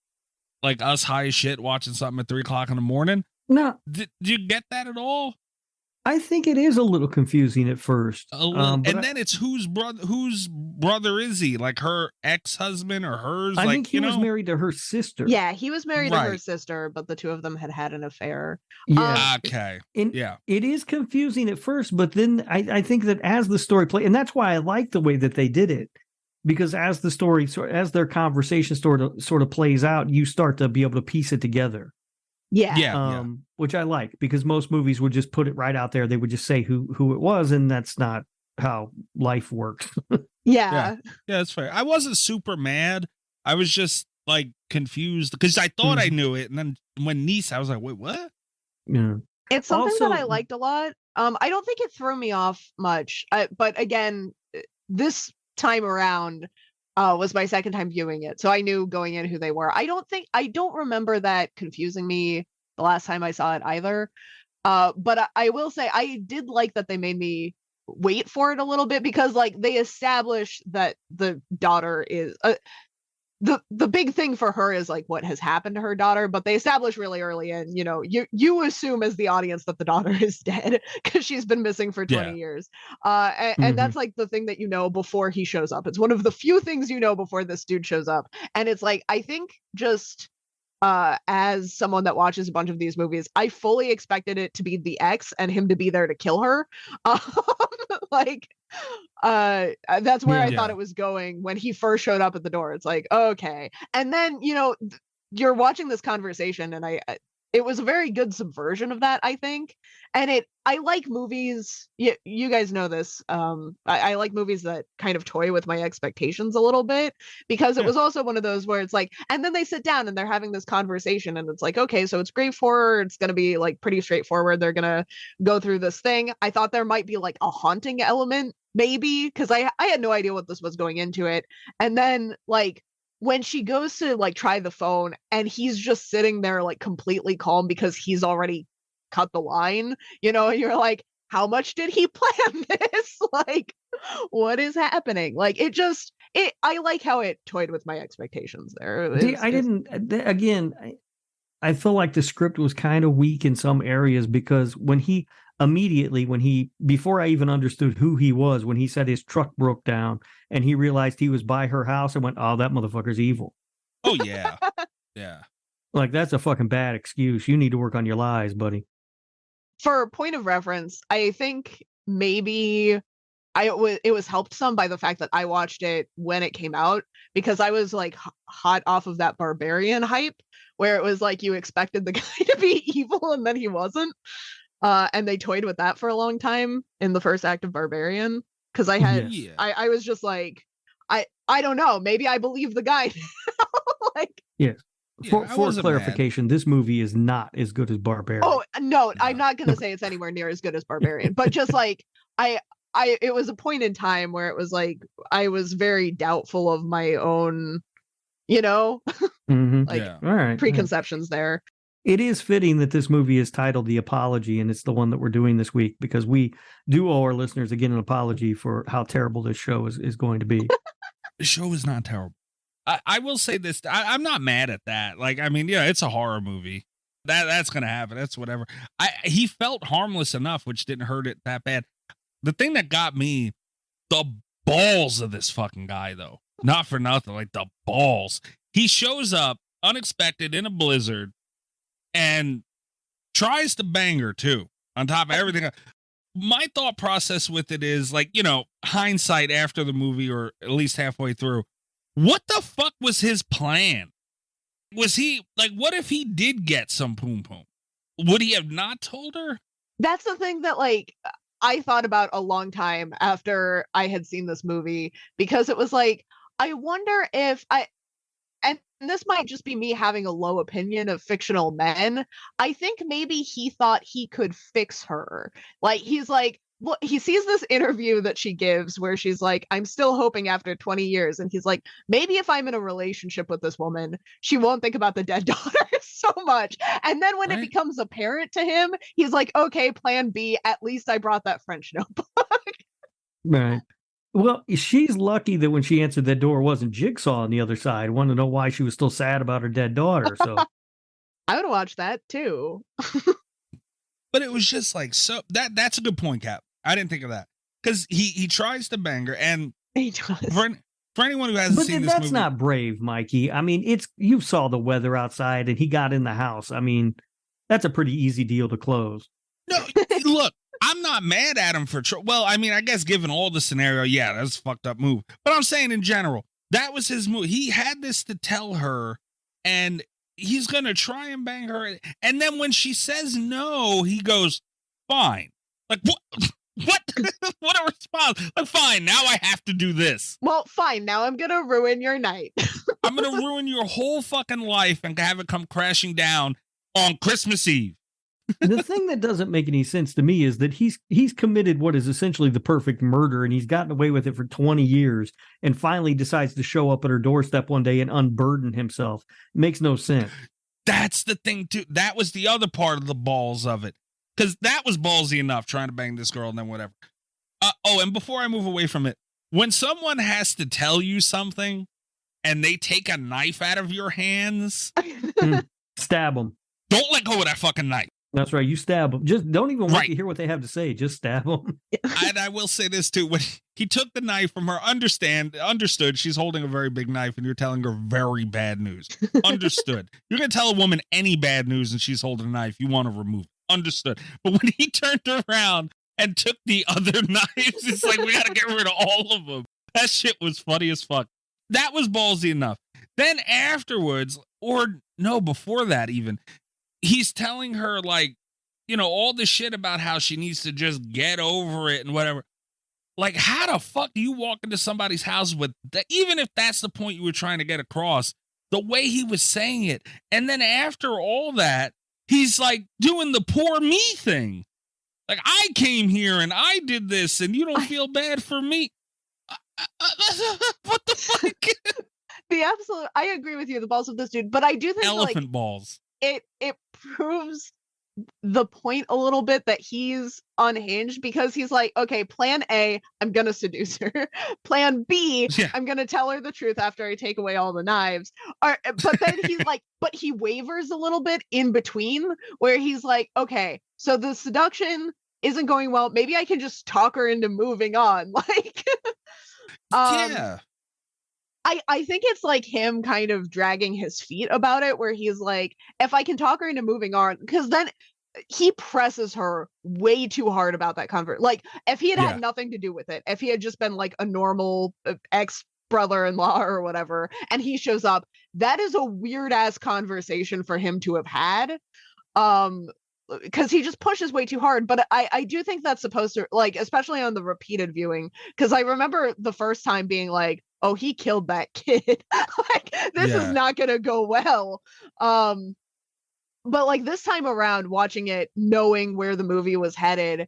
us high as shit watching something at 3:00 in the morning. No. Did you get that at all? I think it is a little confusing at first. And then it's whose brother is he? Her ex-husband or hers? I think he was married to her sister. Yeah, he was married to her sister, but the two of them had an affair. Yeah. Okay. Yeah. It is confusing at first, but then I think that as the story plays, and that's why I like the way that they did it, because as the story, as their conversation sort of plays out, you start to be able to piece it together. Yeah. Which I like, because most movies would just put it right out there. They would just say who it was, and that's not how life works. Yeah, that's fair. I wasn't super mad. I was just confused because I thought I knew it, and then when niece, I was like, wait, what? Yeah, it's something that I liked a lot. I don't think it threw me off much, but again, this time around was my second time viewing it, so I knew going in who they were. I don't remember that confusing me the last time I saw it either. But I will say I did like that they made me wait for it a little bit, because they establish that the daughter is the big thing for her is what has happened to her daughter, but they establish really early in, you assume as the audience that the daughter is dead because she's been missing for 20 years. And that's the thing that before he shows up. It's one of the few things before this dude shows up. And it's I think just as someone that watches a bunch of these movies, I fully expected it to be the ex and him to be there to kill her. That's where I thought it was going when he first showed up at the door. It's okay. And then, you're watching this conversation, and it was a very good subversion of that, I think. And I like movies. You guys know this. I like movies that kind of toy with my expectations a little bit, because it was also one of those where it's and then they sit down and they're having this conversation, and it's okay, so it's great for her. It's going to be pretty straightforward. They're going to go through this thing. I thought there might be a haunting element, maybe, because I had no idea what this was going into it. And then when she goes to try the phone and he's just sitting there completely calm because he's already cut the line, you're how much did he plan this? What is happening? I like how it toyed with my expectations there. I feel like the script was kind of weak in some areas, because before I even understood who he was, when he said his truck broke down and he realized he was by her house, I went, oh, that motherfucker's evil. Oh, yeah. Yeah. That's a fucking bad excuse. You need to work on your lies, buddy. For a point of reference, I think maybe it was helped some by the fact that I watched it when it came out, because I was hot off of that Barbarian hype, where it was you expected the guy to be evil and then he wasn't. And they toyed with that for a long time in the first act of Barbarian, because I was just I don't know, maybe I believe the guy. Yes. For clarification, this movie is not as good as Barbarian. Oh no, I'm not gonna say it's anywhere near as good as Barbarian, but just it was a point in time where it was like I was very doubtful of my own, Mm-hmm. all right, preconceptions there. It is fitting that this movie is titled The Apology, and it's the one that we're doing this week because we do owe our listeners again an apology for how terrible this show is going to be. The show is not terrible. I will say this. I'm not mad at that. Like, I mean, yeah, it's a horror movie. That's going to happen. That's whatever. He felt harmless enough, which didn't hurt it that bad. The thing that got me, the balls of this fucking guy, though. Not for nothing. Like, the balls. He shows up unexpected in a blizzard and tries to bang her, too, on top of everything. My thought process with it is, like, hindsight after the movie, or at least halfway through, what the fuck was his plan? Was he, like, what if he did get some poom poom? Would he have not told her? That's the thing that, like, I thought about a long time after I had seen this movie, because it was like, I wonder if and this might just be me having a low opinion of fictional men. I think maybe he thought he could fix her. Like, he's like, well, he sees this interview that she gives where she's like, I'm still hoping after 20 years. And he's like, maybe if I'm in a relationship with this woman, she won't think about the dead daughter so much. And then when it becomes apparent to him, he's like, okay, plan B, at least I brought that French notebook. Right. Well, she's lucky that when she answered that door, it wasn't Jigsaw on the other side. Wanted to know why she was still sad about her dead daughter. So I would watch that too. But it was just like, so that's a good point, Cap. I didn't think of that, because he tries to bang her, and he does. For anyone who hasn't seen this movie, that's not brave, Mikey. I mean, you saw the weather outside, and he got in the house. I mean, that's a pretty easy deal to close. No, look, I'm not mad at him for. Well, I mean, I guess given all the scenario, yeah, that's a fucked up move. But I'm saying in general, that was his move. He had this to tell her, and he's gonna try and bang her. And then when she says no, he goes, "Fine." Like, what? What? What a response. Like, fine, now I have to do this. Well, fine, now I'm gonna ruin your night. I'm gonna ruin your whole fucking life and have it come crashing down on Christmas Eve. The thing that doesn't make any sense to me is that he's committed what is essentially the perfect murder, and he's gotten away with it for 20 years, and finally decides to show up at her doorstep one day and unburden himself. It makes no sense. That's the thing, too. That was the other part of the balls of it. Because that was ballsy enough, trying to bang this girl and then whatever. And before I move away from it, when someone has to tell you something and they take a knife out of your hands, stab them. Don't let go of that fucking knife. That's right. You stab them. Just don't even wait to hear what they have to say. Just stab them. And I will say this too: when he took the knife from her, understood she's holding a very big knife, and you're telling her very bad news. Understood. You're gonna tell a woman any bad news, and she's holding a knife. You want to remove it. Understood. But when he turned around and took the other knives, it's like, we got to get rid of all of them. That shit was funny as fuck. That was ballsy enough. Then afterwards, or no, before that even, he's telling her, like, all the shit about how she needs to just get over it and whatever. Like, how the fuck do you walk into somebody's house with that? Even if that's the point you were trying to get across, the way he was saying it. And then after all that, he's like doing the poor me thing. Like, I came here and I did this and you don't feel bad for me. What the fuck? I agree with you, the balls of this dude, but I do think elephant balls. It proves the point a little bit that he's unhinged, because he's like, okay, plan A, I'm gonna seduce her. Plan B, I'm gonna tell her the truth after I take away all the knives. But then he's like, but he wavers a little bit in between, where he's like, okay, so the seduction isn't going well. Maybe I can just talk her into moving on. Like, yeah. I think it's like him kind of dragging his feet about it, where he's like, if I can talk her into moving on, because then he presses her way too hard about that convert. Like, if he had nothing to do with it, if he had just been like a normal ex-brother-in-law or whatever, and he shows up, that is a weird ass conversation for him to have had. Because he just pushes way too hard. But I do think that's supposed to, like, especially on the repeated viewing, because I remember the first time being like, oh, he killed that kid. Like, this is not gonna go well. But like this time around, watching it, knowing where the movie was headed,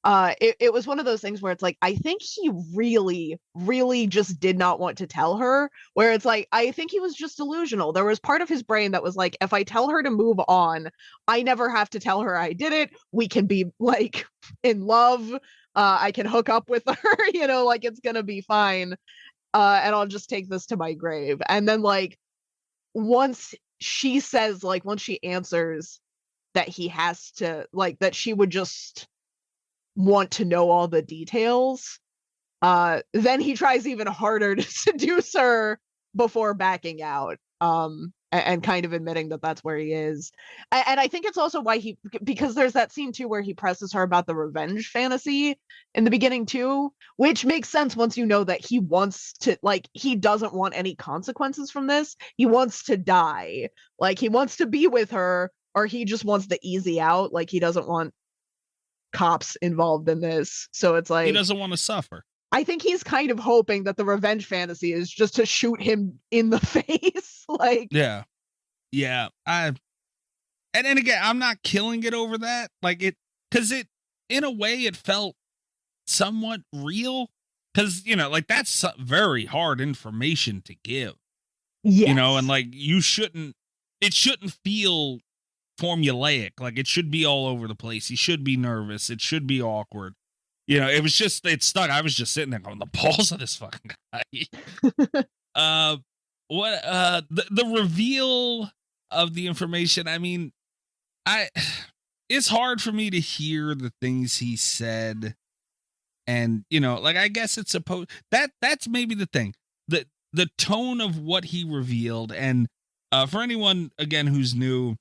it was one of those things where it's like, I think he really, really just did not want to tell her, where it's like, I think he was just delusional. There was part of his brain that was like, if I tell her to move on, I never have to tell her I did it. We can be like in love. I can hook up with her, like it's going to be fine. And I'll just take this to my grave. And then like, once she answers that he has to, like, that she would just want to know all the details, then he tries even harder to seduce her before backing out, and kind of admitting that that's where he is. And I think it's also why because there's that scene too where he presses her about the revenge fantasy in the beginning too, which makes sense once you know that he wants to, like, he doesn't want any consequences from this. He wants to die. Like, he wants to be with her, or he just wants the easy out. Like, he doesn't want cops involved in this. So it's like, he doesn't want to suffer. I think he's kind of hoping that the revenge fantasy is just to shoot him in the face. Like, yeah. And again, I'm not killing it over that. Like, because in a way, it felt somewhat real. Because, like, that's very hard information to give. yes. And like, it shouldn't feel formulaic. Like, it should be all over the place. He should be nervous. It should be awkward. It stuck. I was just sitting there going, the balls of this fucking guy. The reveal of the information. I mean, it's hard for me to hear the things he said. And, like, I guess it's supposed that's maybe the thing, the tone of what he revealed. And, for anyone again, who's new,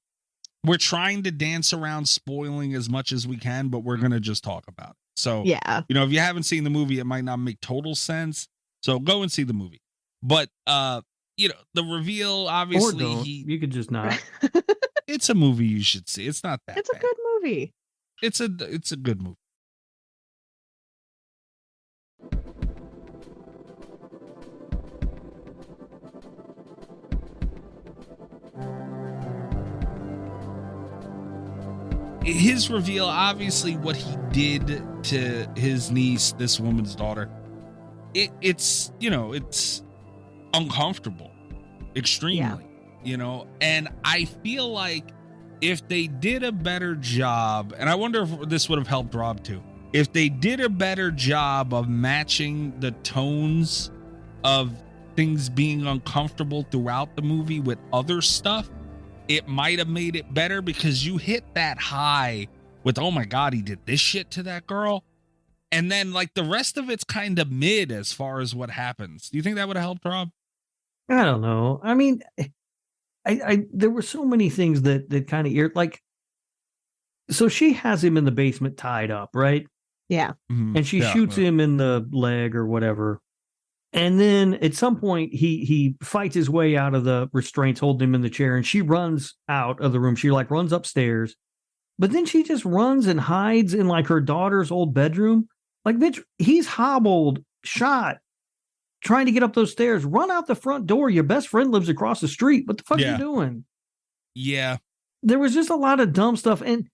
we're trying to dance around spoiling as much as we can, but we're going to just talk about it. So, yeah, if you haven't seen the movie, it might not make total sense. So go and see the movie. But, the reveal, obviously, or don't. You could just not. It's a movie you should see. It's not that it's bad. a good movie. It's a good movie. His reveal, obviously, what he did to his niece, this woman's daughter, it's uncomfortable, extremely, and I feel like if they did a better job, and I wonder if this would have helped Rob too, if they did a better job of matching the tones of things being uncomfortable throughout the movie with other stuff, it might have made it better, because you hit that high with, oh my God, he did this shit to that girl. And then like the rest of it's kind of mid as far as what happens. Do you think that would have helped, Rob? I don't know. I mean, I there were so many things that kind of like, so she has him in the basement tied up, right? Yeah. Mm-hmm. And she shoots him in the leg or whatever. And then at some point he fights his way out of the restraints holding him in the chair, and she runs out of the room. She like runs upstairs, but then she just runs and hides in like her daughter's old bedroom. Like, bitch, he's hobbled, shot, trying to get up those stairs. Run out the front door. Your best friend lives across the street. What the fuck are you doing? Yeah. There was just a lot of dumb stuff. And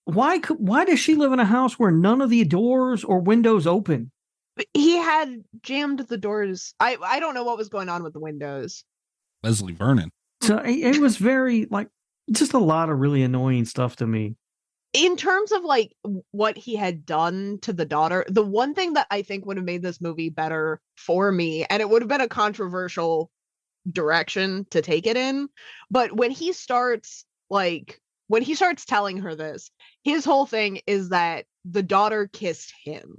why does she live in a house where none of the doors or windows open? He had jammed the doors. I don't know what was going on with the windows. Leslie Vernon. So it was very, like, just a lot of really annoying stuff to me. In terms of like what he had done to the daughter, the one thing that I think would have made this movie better for me, and it would have been a controversial direction to take it in, but when he starts telling her this, his whole thing is that the daughter kissed him.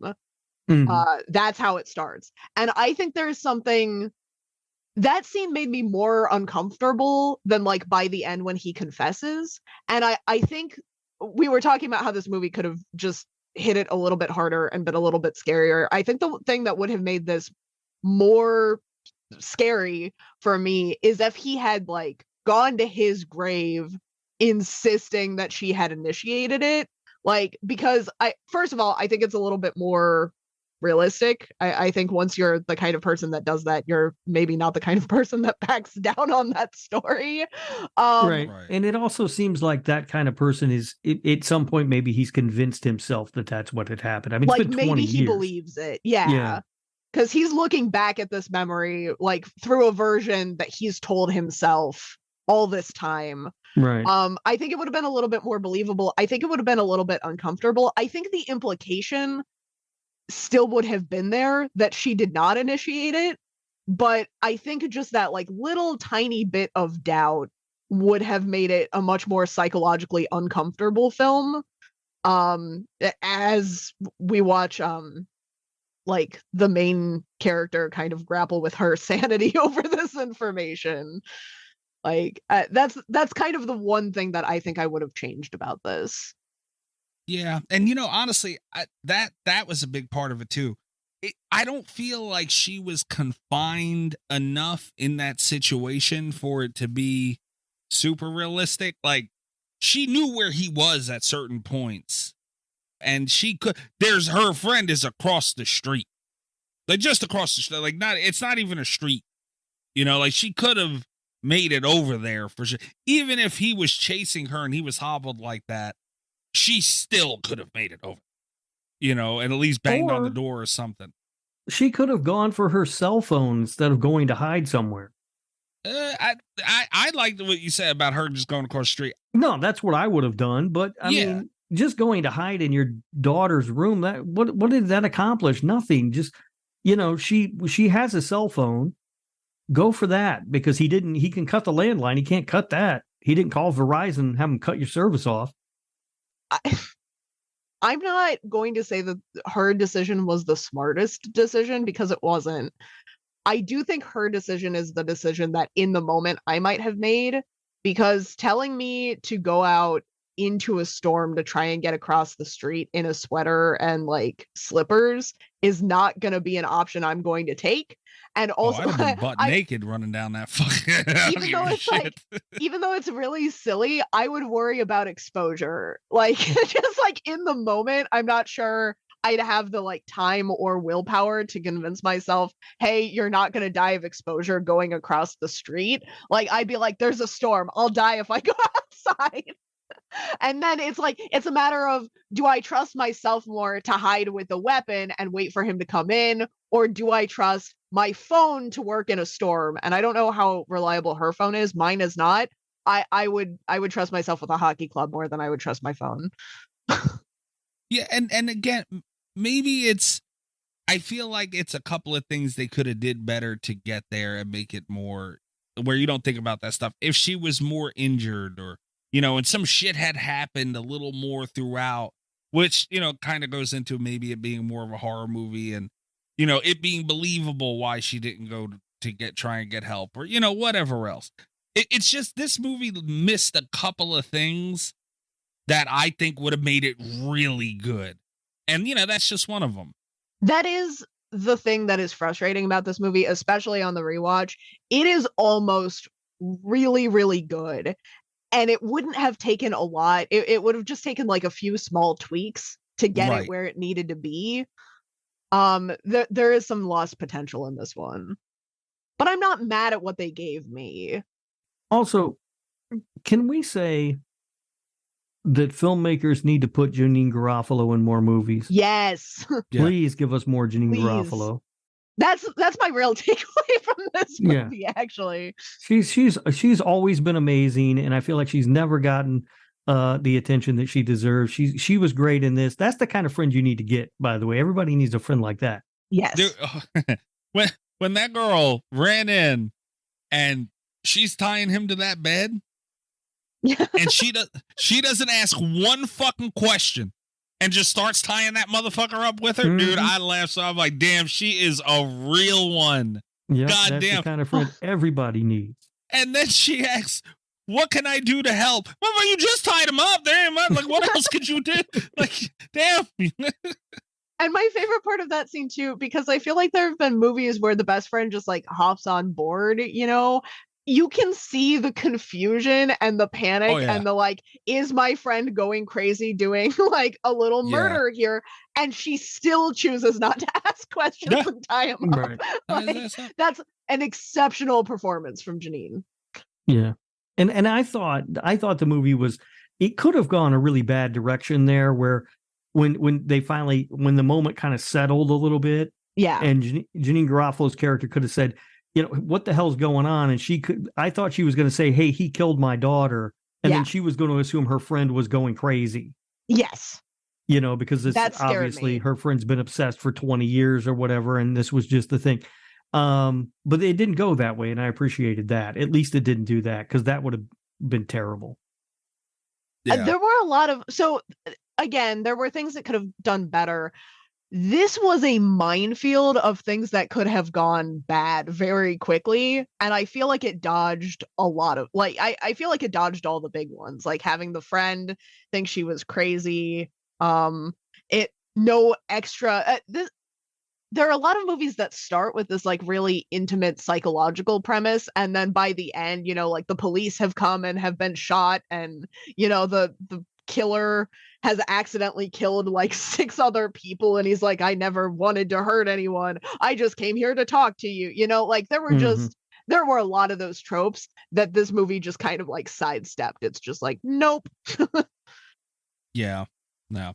Mm-hmm. That's how it starts. And I think there's something, that scene made me more uncomfortable than like by the end when he confesses. And I think we were talking about how this movie could have just hit it a little bit harder and been a little bit scarier. I think the thing that would have made this more scary for me is if he had like gone to his grave insisting that she had initiated it. Like, because first of all, I think it's a little bit more realistic. I think once you're the kind of person that does that, you're maybe not the kind of person that backs down on that story. Right. And it also seems like that kind of person is at some point, maybe he's convinced himself that that's what had happened. I mean, it's like been 20 maybe he years. believes it. Yeah. Because he's looking back at this memory like through a version that he's told himself all this time. Right. I think it would have been a little bit more believable. I think it would have been a little bit uncomfortable. I think the implication still would have been there that she did not initiate it, but I think just that like little tiny bit of doubt would have made it a much more psychologically uncomfortable film. As we watch like the main character kind of grapple with her sanity over this information. Like that's kind of the one thing that I think I would have changed about this. Yeah. And, you know, honestly, that was a big part of it, too. I don't feel like she was confined enough in that situation for it to be super realistic. Like, she knew where he was at certain points. And her friend is across the street. Like, just across the street. Like, it's not even a street. You know, like, she could have made it over there for sure. Even if he was chasing her and he was hobbled like that, she still could have made it over, you know, and at least banged on the door or something. She could have gone for her cell phone instead of going to hide somewhere. I liked what you said about her just going across the street. No, that's what I would have done. But I mean, just going to hide in your daughter's room, what did that accomplish? Nothing. Just, you know, she has a cell phone. Go for that, because he can cut the landline. He can't cut that. He didn't call Verizon and have them cut your service off. I'm not going to say that her decision was the smartest decision, because it wasn't. I do think her decision is the decision that in the moment I might have made, because telling me to go out into a storm to try and get across the street in a sweater and like slippers is not going to be an option I'm going to take. And also, I'd have been butt naked running down that fucking. Even though it's really silly, I would worry about exposure. Like, just like in the moment, I'm not sure I'd have the like time or willpower to convince myself, hey, you're not going to die of exposure going across the street. Like, I'd be like, there's a storm. I'll die if I go outside. And then it's like, it's a matter of, do I trust myself more to hide with a weapon and wait for him to come in? Or do I trust my phone to work in a storm? And I don't know how reliable her phone is. Mine is not. I would trust myself with a hockey club more than I would trust my phone. Yeah. And again, maybe I feel like it's a couple of things they could have did better to get there and make it more where you don't think about that stuff. If she was more injured, or, you know, and some shit had happened a little more throughout, which, you know, kind of goes into maybe it being more of a horror movie, and, you know, it being believable why she didn't go to try and get help, or, you know, whatever else. It's just this movie missed a couple of things that I think would have made it really good. And, you know, that's just one of them. That is the thing that is frustrating about this movie, especially on the rewatch. It is almost really, really good. And it wouldn't have taken a lot. It would have just taken like a few small tweaks to get it where it needed to be. There is some lost potential in this one, but I'm not mad at what they gave me. Also, can we say that filmmakers need to put Janeane Garofalo in more movies? Yes. Please give us more Janeane Garofalo. That's my real takeaway from this movie, actually. She's always been amazing, and I feel like she's never gotten the attention that she deserves. She was great in this. That's the kind of friend you need to get, by the way. Everybody needs a friend like that. Yes. Dude, when that girl ran in and she's tying him to that bed, and she doesn't ask one fucking question and just starts tying that motherfucker up with her. Mm-hmm. Dude, I laughed. So I'm like, damn, she is a real one. Yeah, that's the kind of friend everybody needs. And then she asks, what can I do to help? Well, you just tied him up. Damn, like, what else could you do? Like, damn. And my favorite part of that scene, too, because I feel like there have been movies where the best friend just, like, hops on board, you know? you can see the confusion and the panic and the like, is my friend going crazy doing like a little murder here? And she still chooses not to ask questions and tie him up. Like, that's an exceptional performance from Janine. Yeah. And I thought the movie it could have gone a really bad direction there, where when the moment kind of settled a little bit. Yeah. And Janine Garofalo's character could have said, what the hell's going on? And I thought she was going to say, hey, he killed my daughter. And then she was going to assume her friend was going crazy. Yes. Because it's obviously her friend's been obsessed for 20 years or whatever. And this was just the thing. But it didn't go that way. And I appreciated that. At least it didn't do that, because that would have been terrible. Yeah. There were things that could have done better. This was a minefield of things that could have gone bad very quickly. And I feel like it dodged a lot of, like, I feel like it dodged all the big ones, like having the friend think she was crazy. No extra. There are a lot of movies that start with this like really intimate psychological premise, and then by the end, like the police have come and have been shot, and the killer has accidentally killed like 6 other people, and he's like, I never wanted to hurt anyone, I just came here to talk to you. Like there were a lot of those tropes that this movie just kind of like sidestepped. It's just like, nope. Yeah, no.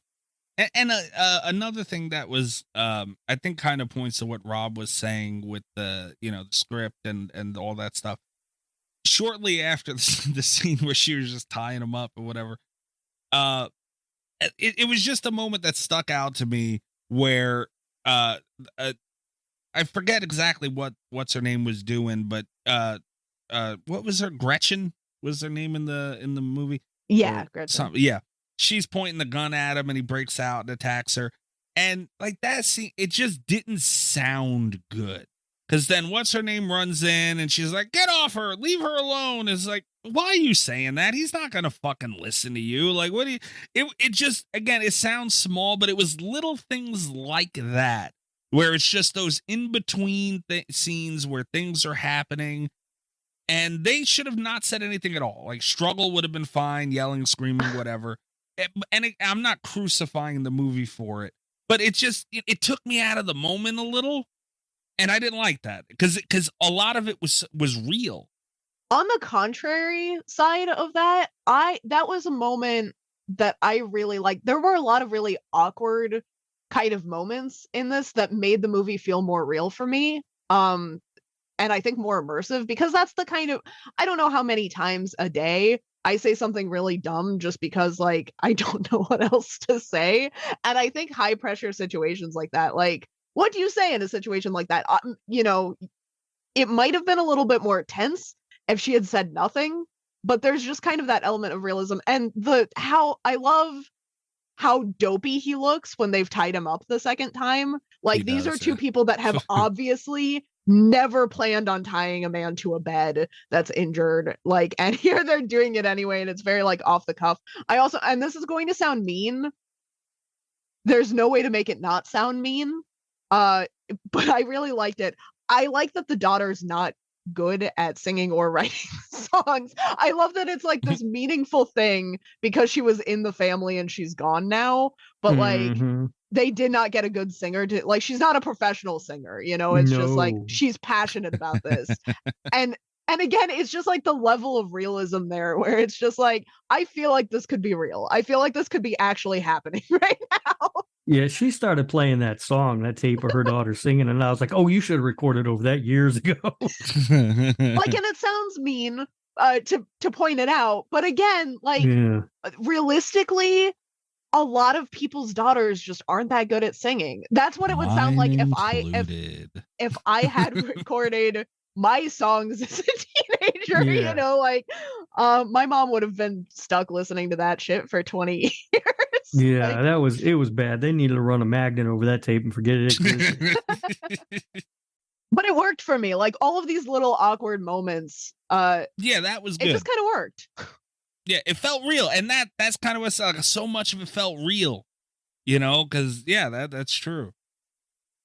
And another thing that was, I think, kind of points to what Rob was saying with the script and all that stuff. Shortly after the scene where she was just tying him up or whatever, it was just a moment that stuck out to me where I forget exactly what's her name was doing, but what was her, Gretchen was her name in the movie? Yeah, Gretchen. Yeah. She's pointing the gun at him and he breaks out and attacks her. And like that scene, it just didn't sound good. Because then what's her name runs in and she's like, get off her, leave her alone. It's like, why are you saying that? He's not going to fucking listen to you. Like, what do you, it just, again, it sounds small, but it was little things like that, where it's just those in-between scenes where things are happening. And they should have not said anything at all. Like, struggle would have been fine, yelling, screaming, whatever. I'm not crucifying the movie for it, but it took me out of the moment a little, and I didn't like that because a lot of it was real. On the contrary side of that, that was a moment that I really liked. There were a lot of really awkward kind of moments in this that made the movie feel more real for me. And I think more immersive, because that's the kind of, I don't know how many times a day I say something really dumb just because like I don't know what else to say. And I think high pressure situations like that, like, what do you say in a situation like that? It might have been a little bit more tense if she had said nothing, but there's just kind of that element of realism, and I love how dopey he looks when they've tied him up the second time. Like, these are two people that have obviously never planned on tying a man to a bed that's injured, like, and here they're doing it anyway, and it's very like off the cuff. And this is going to sound mean, there's no way to make it not sound mean, but I really liked it. I like that the daughter's not good at singing or writing songs. I love that it's like this meaningful thing because she was in the family and she's gone now, but like they did not get a good singer to, like, she's not a professional singer, it's just like she's passionate about this. and again, it's just like the level of realism there where it's just like, I feel like this could be real. I feel like this could be actually happening right now. Yeah, she started playing that tape of her daughter singing, and I was like, oh, you should have recorded over that years ago. Like, and it sounds mean to point it out, but again, like, realistically, a lot of people's daughters just aren't that good at singing. That's what it would sound like if I had recorded my songs as a teenager. My mom would have been stuck listening to that shit for 20 years. Yeah, like, it was bad. They needed to run a magnet over that tape and forget it existed. But it worked for me. Like, all of these little awkward moments. Yeah, that was good. It just kind of worked. Yeah, it felt real, and that's kind of what's like, so much of it felt real, because that's true.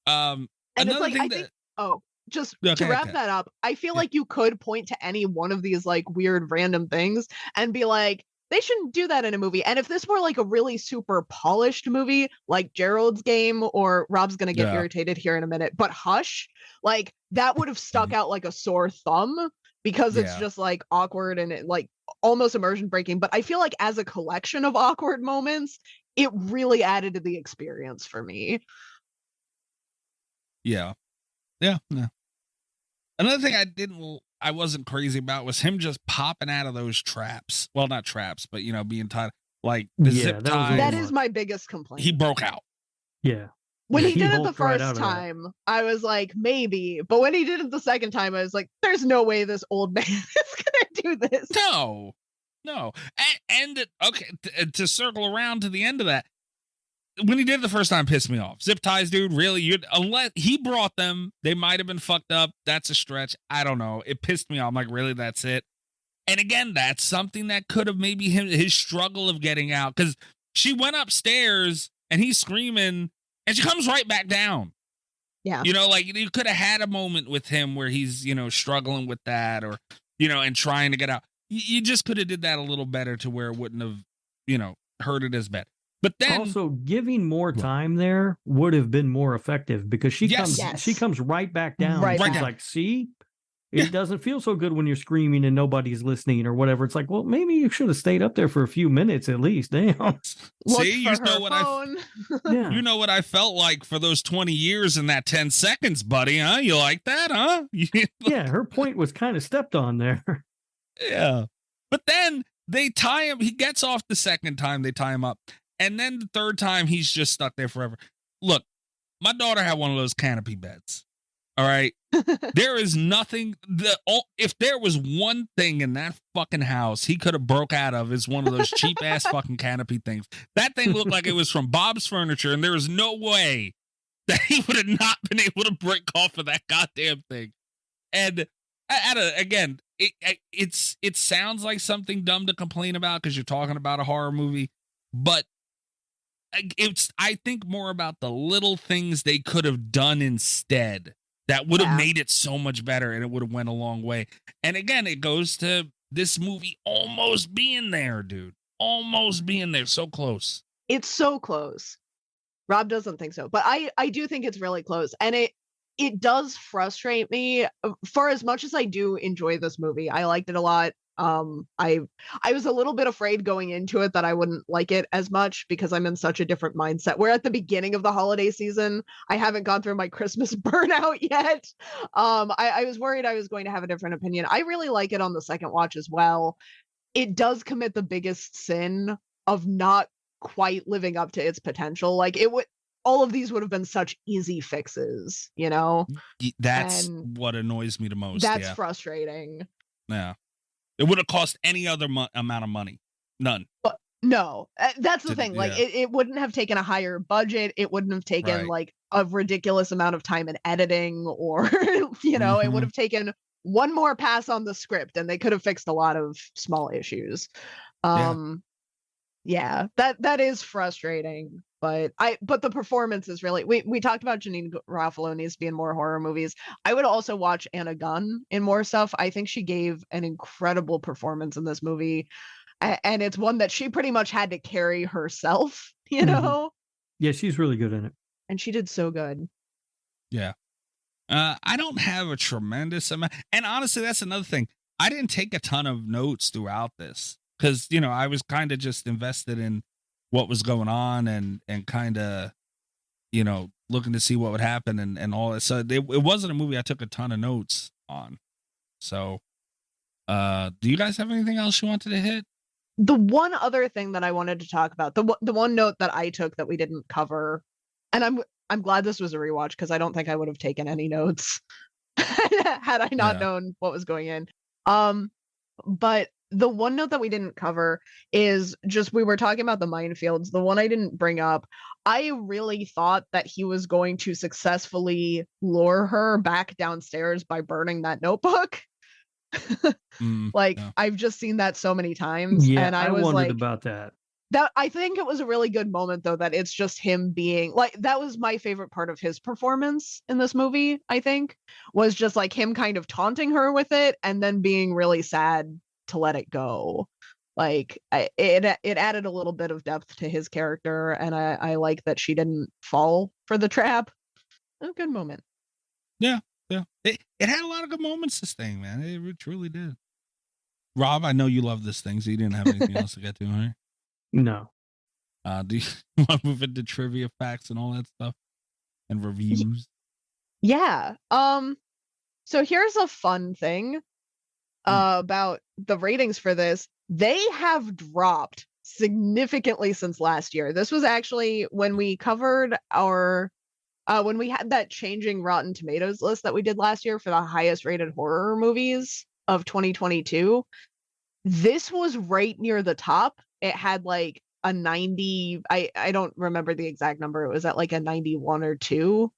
And another it's like, thing just to wrap that up, I feel like you could point to any one of these like weird random things and be like, they shouldn't do that in a movie. And if this were like a really super polished movie, like Gerald's Game, or Rob's gonna get irritated here in a minute, but Hush, like that would have stuck out like a sore thumb because it's just like awkward and it, like almost immersion breaking. But I feel like as a collection of awkward moments, it really added to the experience for me. Yeah. Another thing I wasn't crazy about was him just popping out of those traps. Well, not traps, but being tied like the zip tie. That is my biggest complaint. He broke out. Yeah. When he did it the first time, I was like, maybe. But when he did it the second time, I was like, there's no way this old man is gonna do this. No. And okay, to circle around to the end of that, when he did it the first time, pissed me off. Zip ties, dude, really? Unless he brought them, they might have been fucked up. That's a stretch. I don't know. It pissed me off. I'm like, really? That's it? And again, that's something that could have maybe his struggle of getting out. Because she went upstairs and he's screaming and she comes right back down. Yeah. Like you could have had a moment with him where he's, struggling with that or, and trying to get out. You just could have did that a little better to where it wouldn't have, hurt it as bad. But then also giving more time there would have been more effective because she comes right back down. Right She's back. like, see, it doesn't feel so good when you're screaming and nobody's listening or whatever. It's like, well, maybe you should have stayed up there for a few minutes at least. Damn. See, you know what phone. you know what I felt like for those 20 years in that 10 seconds, buddy, huh? You like that, huh? Yeah, her point was kind of stepped on there. Yeah. But then they tie him. He gets off the second time. They tie him up. And then the third time, he's just stuck there forever. Look, my daughter had one of those canopy beds. All right. There is nothing. If there was one thing in that fucking house he could have broke out of, is one of those cheap ass fucking canopy things. That thing looked like it was from Bob's Furniture, and there is no way that he would have not been able to break off of that goddamn thing. And again, it sounds like something dumb to complain about because you're talking about a horror movie, but it's, I think, more about the little things they could have done instead that would have made it so much better, and it would have went a long way. And again, it goes to this movie almost being there, dude. Almost being there. So close. It's so close. Rob doesn't think so, but I do think it's really close. And it does frustrate me. For as much as I do enjoy this movie, I liked it a lot. I was a little bit afraid going into it that I wouldn't like it as much because I'm in such a different mindset. We're at the beginning of the holiday season. I haven't gone through my Christmas burnout yet. I was worried I was going to have a different opinion. I really like it on the second watch as well. It does commit the biggest sin of not quite living up to its potential. Like all of these would have been such easy fixes, That's what annoys me the most. That's frustrating. Yeah. It would have cost any other amount of money. None. But no, that's the thing. Like it wouldn't have taken a higher budget. It wouldn't have taken like a ridiculous amount of time in editing or, it would have taken one more pass on the script and they could have fixed a lot of small issues. Yeah, that is frustrating. But the performance is really, we talked about Janeane Garofalo needs to be in more horror movies. I would also watch Anna Gunn in more stuff. I think she gave an incredible performance in this movie. And it's one that she pretty much had to carry herself, Yeah, she's really good in it. And she did so good. Yeah. I don't have a tremendous amount. And honestly, that's another thing. I didn't take a ton of notes throughout this because, I was kind of just invested in what was going on and kind of, looking to see what would happen and all that. So it wasn't a movie I took a ton of notes on. So do you guys have anything else you wanted to hit? The one other thing that I wanted to talk about, the one note that I took that we didn't cover, and I'm glad this was a rewatch because I don't think I would have taken any notes had I not known what was going in. But the one note that we didn't cover is just, we were talking about the minefields. The one I didn't bring up, I really thought that he was going to successfully lure her back downstairs by burning that notebook. I've just seen that so many times. Yeah, and I wondered was like, about that. That I think it was a really good moment though, that it's just him being like, that was my favorite part of his performance in this movie, I think, was just like him kind of taunting her with it and then being really sad to let it go. Like it added a little bit of depth to his character, and I like that she didn't fall for the trap. A good moment. Yeah. It had a lot of good moments, this thing, man. It truly did. Rob, I know you love this thing, so you didn't have anything else to get to, huh? No. Do you want to move into trivia facts and all that stuff and reviews? Yeah. So here's a fun thing about the ratings for this. They have dropped significantly since last year. This was actually when we covered our when we had that changing Rotten Tomatoes list that we did last year for the highest rated horror movies of 2022. This was right near the top. It had like a 90. I don't remember the exact number. It was at like a 91 or 2.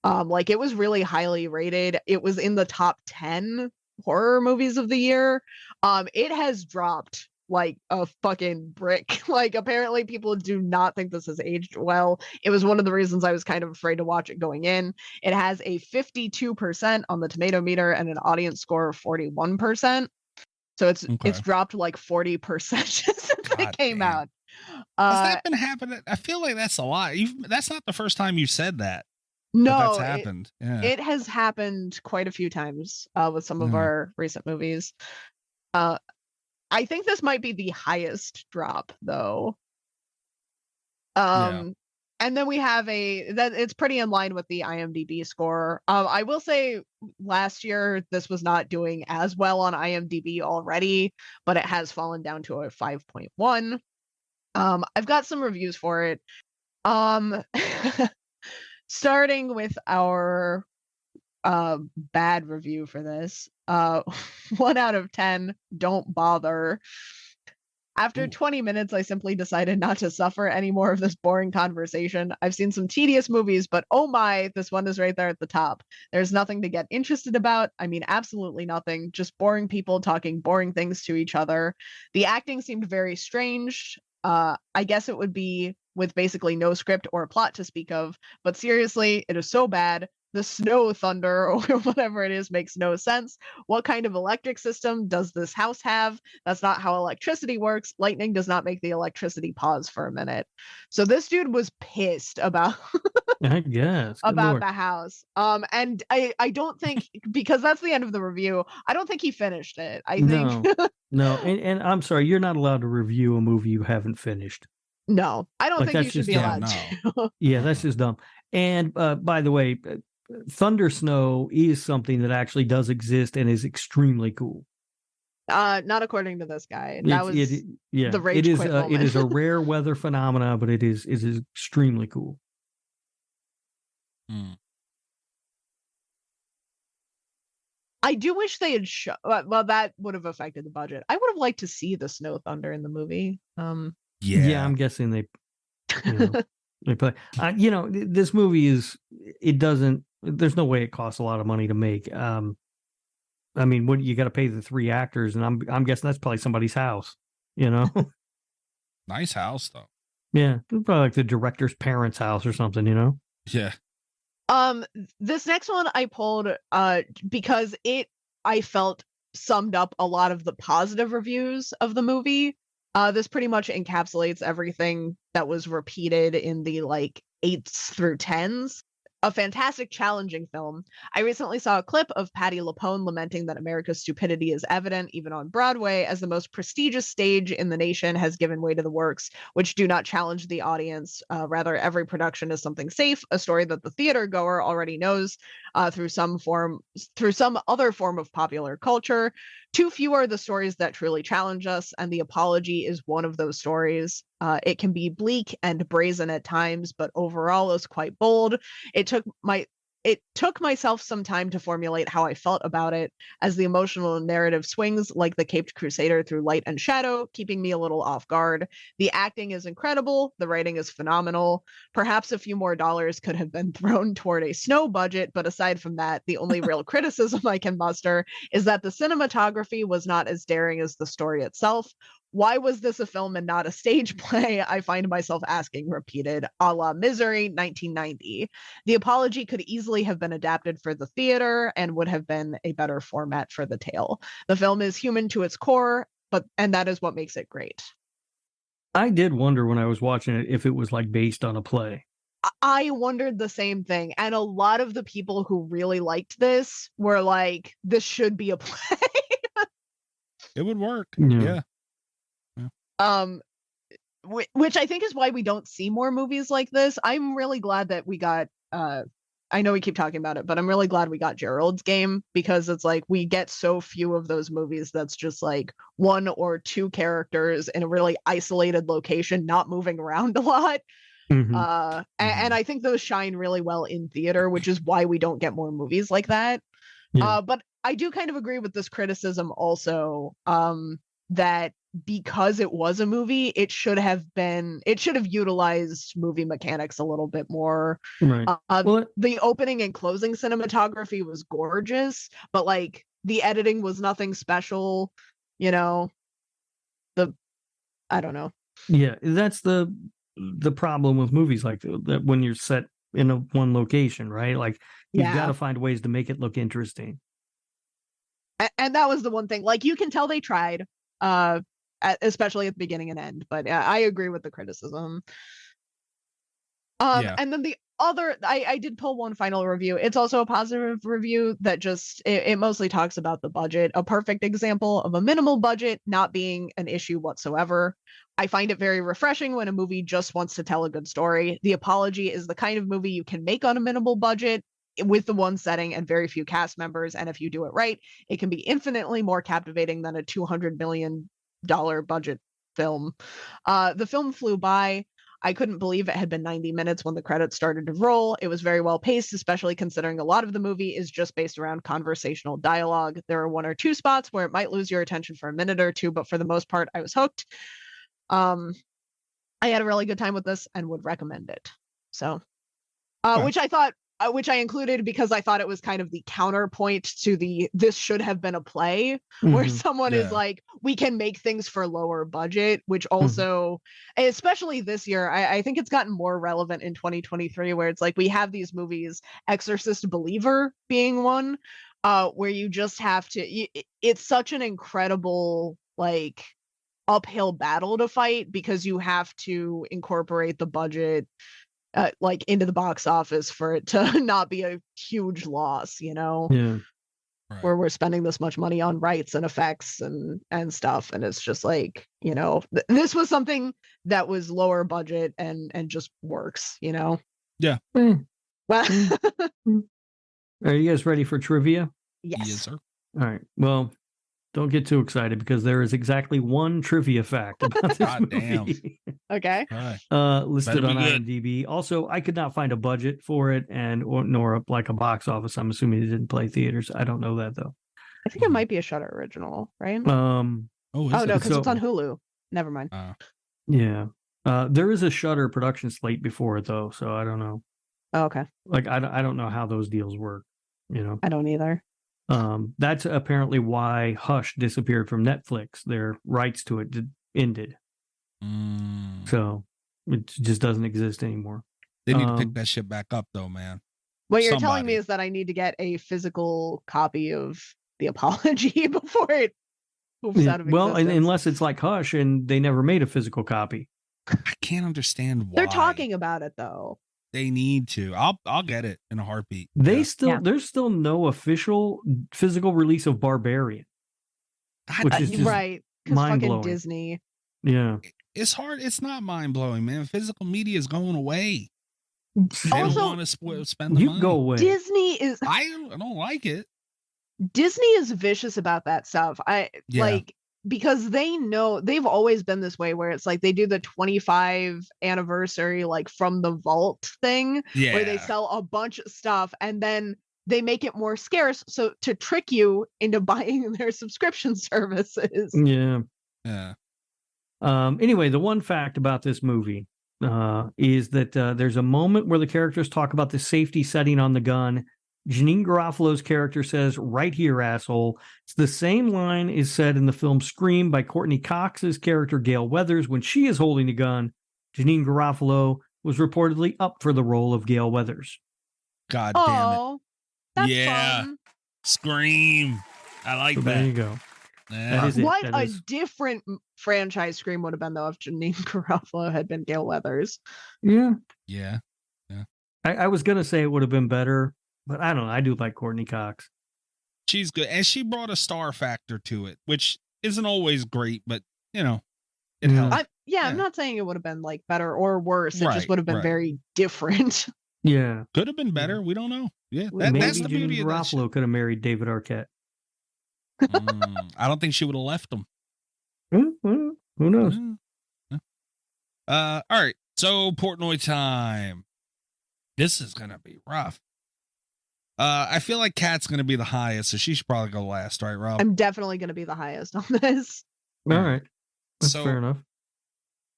Like it was really highly rated. It was in the top 10 horror movies of the year. It has dropped like a fucking brick. Like apparently people do not think this has aged well. It was one of the reasons I was kind of afraid to watch it going in. It has a 52% on the tomato meter and an audience score of 41%. So it's dropped like 40% since it came out. Has that been happening? I feel like that's a lot. That's not the first time you've said that. No, that's happened. It has happened quite a few times with some of our recent movies. I think this might be the highest drop, though. And then we have that it's pretty in line with the IMDb score. I will say last year this was not doing as well on IMDb already, but it has fallen down to a 5.1. I've got some reviews for it. Starting with our bad review for this. 1 out of 10, don't bother. After 20 minutes, I simply decided not to suffer any more of this boring conversation. I've seen some tedious movies, but oh my, this one is right there at the top. There's nothing to get interested about. I mean, absolutely nothing. Just boring people talking boring things to each other. The acting seemed very strange. I guess it would be with basically no script or plot to speak of, but seriously, it is so bad. The snow thunder or whatever it is makes no sense. What kind of electric system does this house have? That's not how electricity works. Lightning does not make the electricity pause for a minute. So this dude was pissed about I guess about the house. And I don't think, because that's the end of the review, I don't think he finished it. I think no. And I'm sorry, you're not allowed to review a movie you haven't finished. No, I don't think you should be allowed to. Yeah, that's just dumb. And by the way, thunder snow is something that actually does exist and is extremely cool. Not according to this guy. That was the rage it is. quit moment. It is a rare weather phenomena, but it is extremely cool. I do wish they had shown. Well, that would have affected the budget. I would have liked to see the snow thunder in the movie. Yeah, I'm guessing they play. This movie there's no way it costs a lot of money to make. I mean, what you got to pay the 3 actors, and I'm guessing that's probably somebody's house. Nice house though. Yeah, probably like the director's parents' house or something. Yeah. This next one I pulled because I felt summed up a lot of the positive reviews of the movie. This pretty much encapsulates everything that was repeated in the 8s through 10s. A fantastic, challenging film. I recently saw a clip of Patti LuPone lamenting that America's stupidity is evident even on Broadway, as the most prestigious stage in the nation has given way to the works which do not challenge the audience. Rather, every production is something safe, a story that the theater goer already knows through some other form of popular culture. Too few are the stories that truly challenge us, and The Apology is one of those stories. It can be bleak and brazen at times, but overall is quite bold. It took myself some time to formulate how I felt about it, as the emotional narrative swings like the Caped Crusader through light and shadow, keeping me a little off guard. The acting is incredible. The writing is phenomenal. Perhaps a few more dollars could have been thrown toward a snow budget, but aside from that, the only real criticism I can muster is that the cinematography was not as daring as the story itself. why was this a film and not a stage play? I find myself asking repeated, a la Misery, 1990. The Apology could easily have been adapted for the theater and would have been a better format for the tale. The film is human to its core, and that is what makes it great. I did wonder when I was watching it if it was like based on a play. I wondered the same thing. And a lot of the people who really liked this were like, this should be a play. It would work. Yeah. Which I think is why we don't see more movies like this. I'm really glad that we got I know we keep talking about it, but I'm really glad we got Gerald's Game, because it's like we get so few of those movies that's just like one or two characters in a really isolated location, not moving around a lot. And I think those shine really well in theater, which is why we don't get more movies like that. But I do kind of agree with this criticism also, that because it was a movie, it should have utilized movie mechanics a little bit more. Right. The opening and closing cinematography was gorgeous, but like the editing was nothing special, I don't know. Yeah, that's the problem with movies like that when you're set in one location, right? Like you've got to find ways to make it look interesting. And that was the one thing, like you can tell they tried, especially at the beginning and end, but I agree with the criticism. And then the other, I did pull one final review. It's also a positive review that just, it mostly talks about the budget, a perfect example of a minimal budget not being an issue whatsoever. I find it very refreshing when a movie just wants to tell a good story. The Apology is the kind of movie you can make on a minimal budget with the one setting and very few cast members. And if you do it right, it can be infinitely more captivating than a $200 million budget film. The film flew by. I couldn't believe it had been 90 minutes when the credits started to roll. It was very well paced, especially considering a lot of the movie is just based around conversational dialogue. There are one or two spots where it might lose your attention for a minute or two, but for the most part, I was hooked. I had a really good time with this and would recommend it. So, which I included because I thought it was kind of the counterpoint to this should have been a play, where someone is like, we can make things for lower budget, which also, especially this year, I think it's gotten more relevant in 2023, where it's like we have these movies, Exorcist Believer being one, where you just have to, it's such an incredible, like, uphill battle to fight because you have to incorporate the budget like into the box office for it to not be a huge loss, right. Where we're spending this much money on rights and effects and stuff, and it's just like, this was something that was lower budget and just works, Yeah. Well, are you guys ready for trivia? Yes, sir. All right, well, don't get too excited because there is exactly one trivia fact about this movie. Okay. Listed on IMDb. Also, I could not find a budget for it nor a box office. I'm assuming it didn't play theaters. I don't know that though. I think it might be a Shudder original, right? No, because it's on Hulu. Never mind. Yeah. There is a Shudder production slate before it though, so I don't know. Oh, okay. Like I don't know how those deals work, I don't either. That's apparently why Hush disappeared from Netflix. Their rights to it ended. So it just doesn't exist anymore. They need to pick that shit back up though, man. What you're telling me is that I need to get a physical copy of The Apology before it moves out of existence. Well, unless it's like Hush and they never made a physical copy. I can't understand why. They're talking about it though. They need to. I'll get it in a heartbeat. There's still no official physical release of Barbarian, which is just right, because fucking Disney. Yeah, it's hard. It's not mind blowing, man. Physical media is going away. They Also, don't want to spend the money. You go away. Disney is. I don't like it. Disney is vicious about that stuff. Because they know they've always been this way, where it's like they do the 25 anniversary like from the vault thing, where they sell a bunch of stuff and then they make it more scarce, so to trick you into buying their subscription services. Yeah. Yeah. Anyway, the one fact about this movie is that there's a moment where the characters talk about the safety setting on the gun Janine Garofalo's character says, "Right here, asshole." It's the same line is said in the film Scream by Courtney Cox's character Gail Weathers when she is holding a gun. Janine Garofalo was reportedly up for the role of Gail Weathers. God damn it. Oh, that's Yeah. fun. Scream. I like So that. there you go. Yeah. That is it. What That a is- different franchise Scream would have been, though, if Janine Garofalo had been Gail Weathers. Yeah. Yeah. I was going to say it would have been better, but I don't know. I do like Courtney Cox. She's good. And she brought a star factor to it, which isn't always great, but, it helps. I'm not saying it would have been like better or worse. It Right, just would have been right. very different. Yeah. Could have been better. We don't know. Yeah. Maybe That's the beauty Janine of that shit. Garofalo could have married David Arquette. I don't think she would have left him. Well, who knows? All right. So Portnoy time. This is gonna be rough. I feel like Kat's gonna be the highest, so she should probably go last, right, Rob? I'm definitely going to be the highest on this. All right. That's So- fair enough.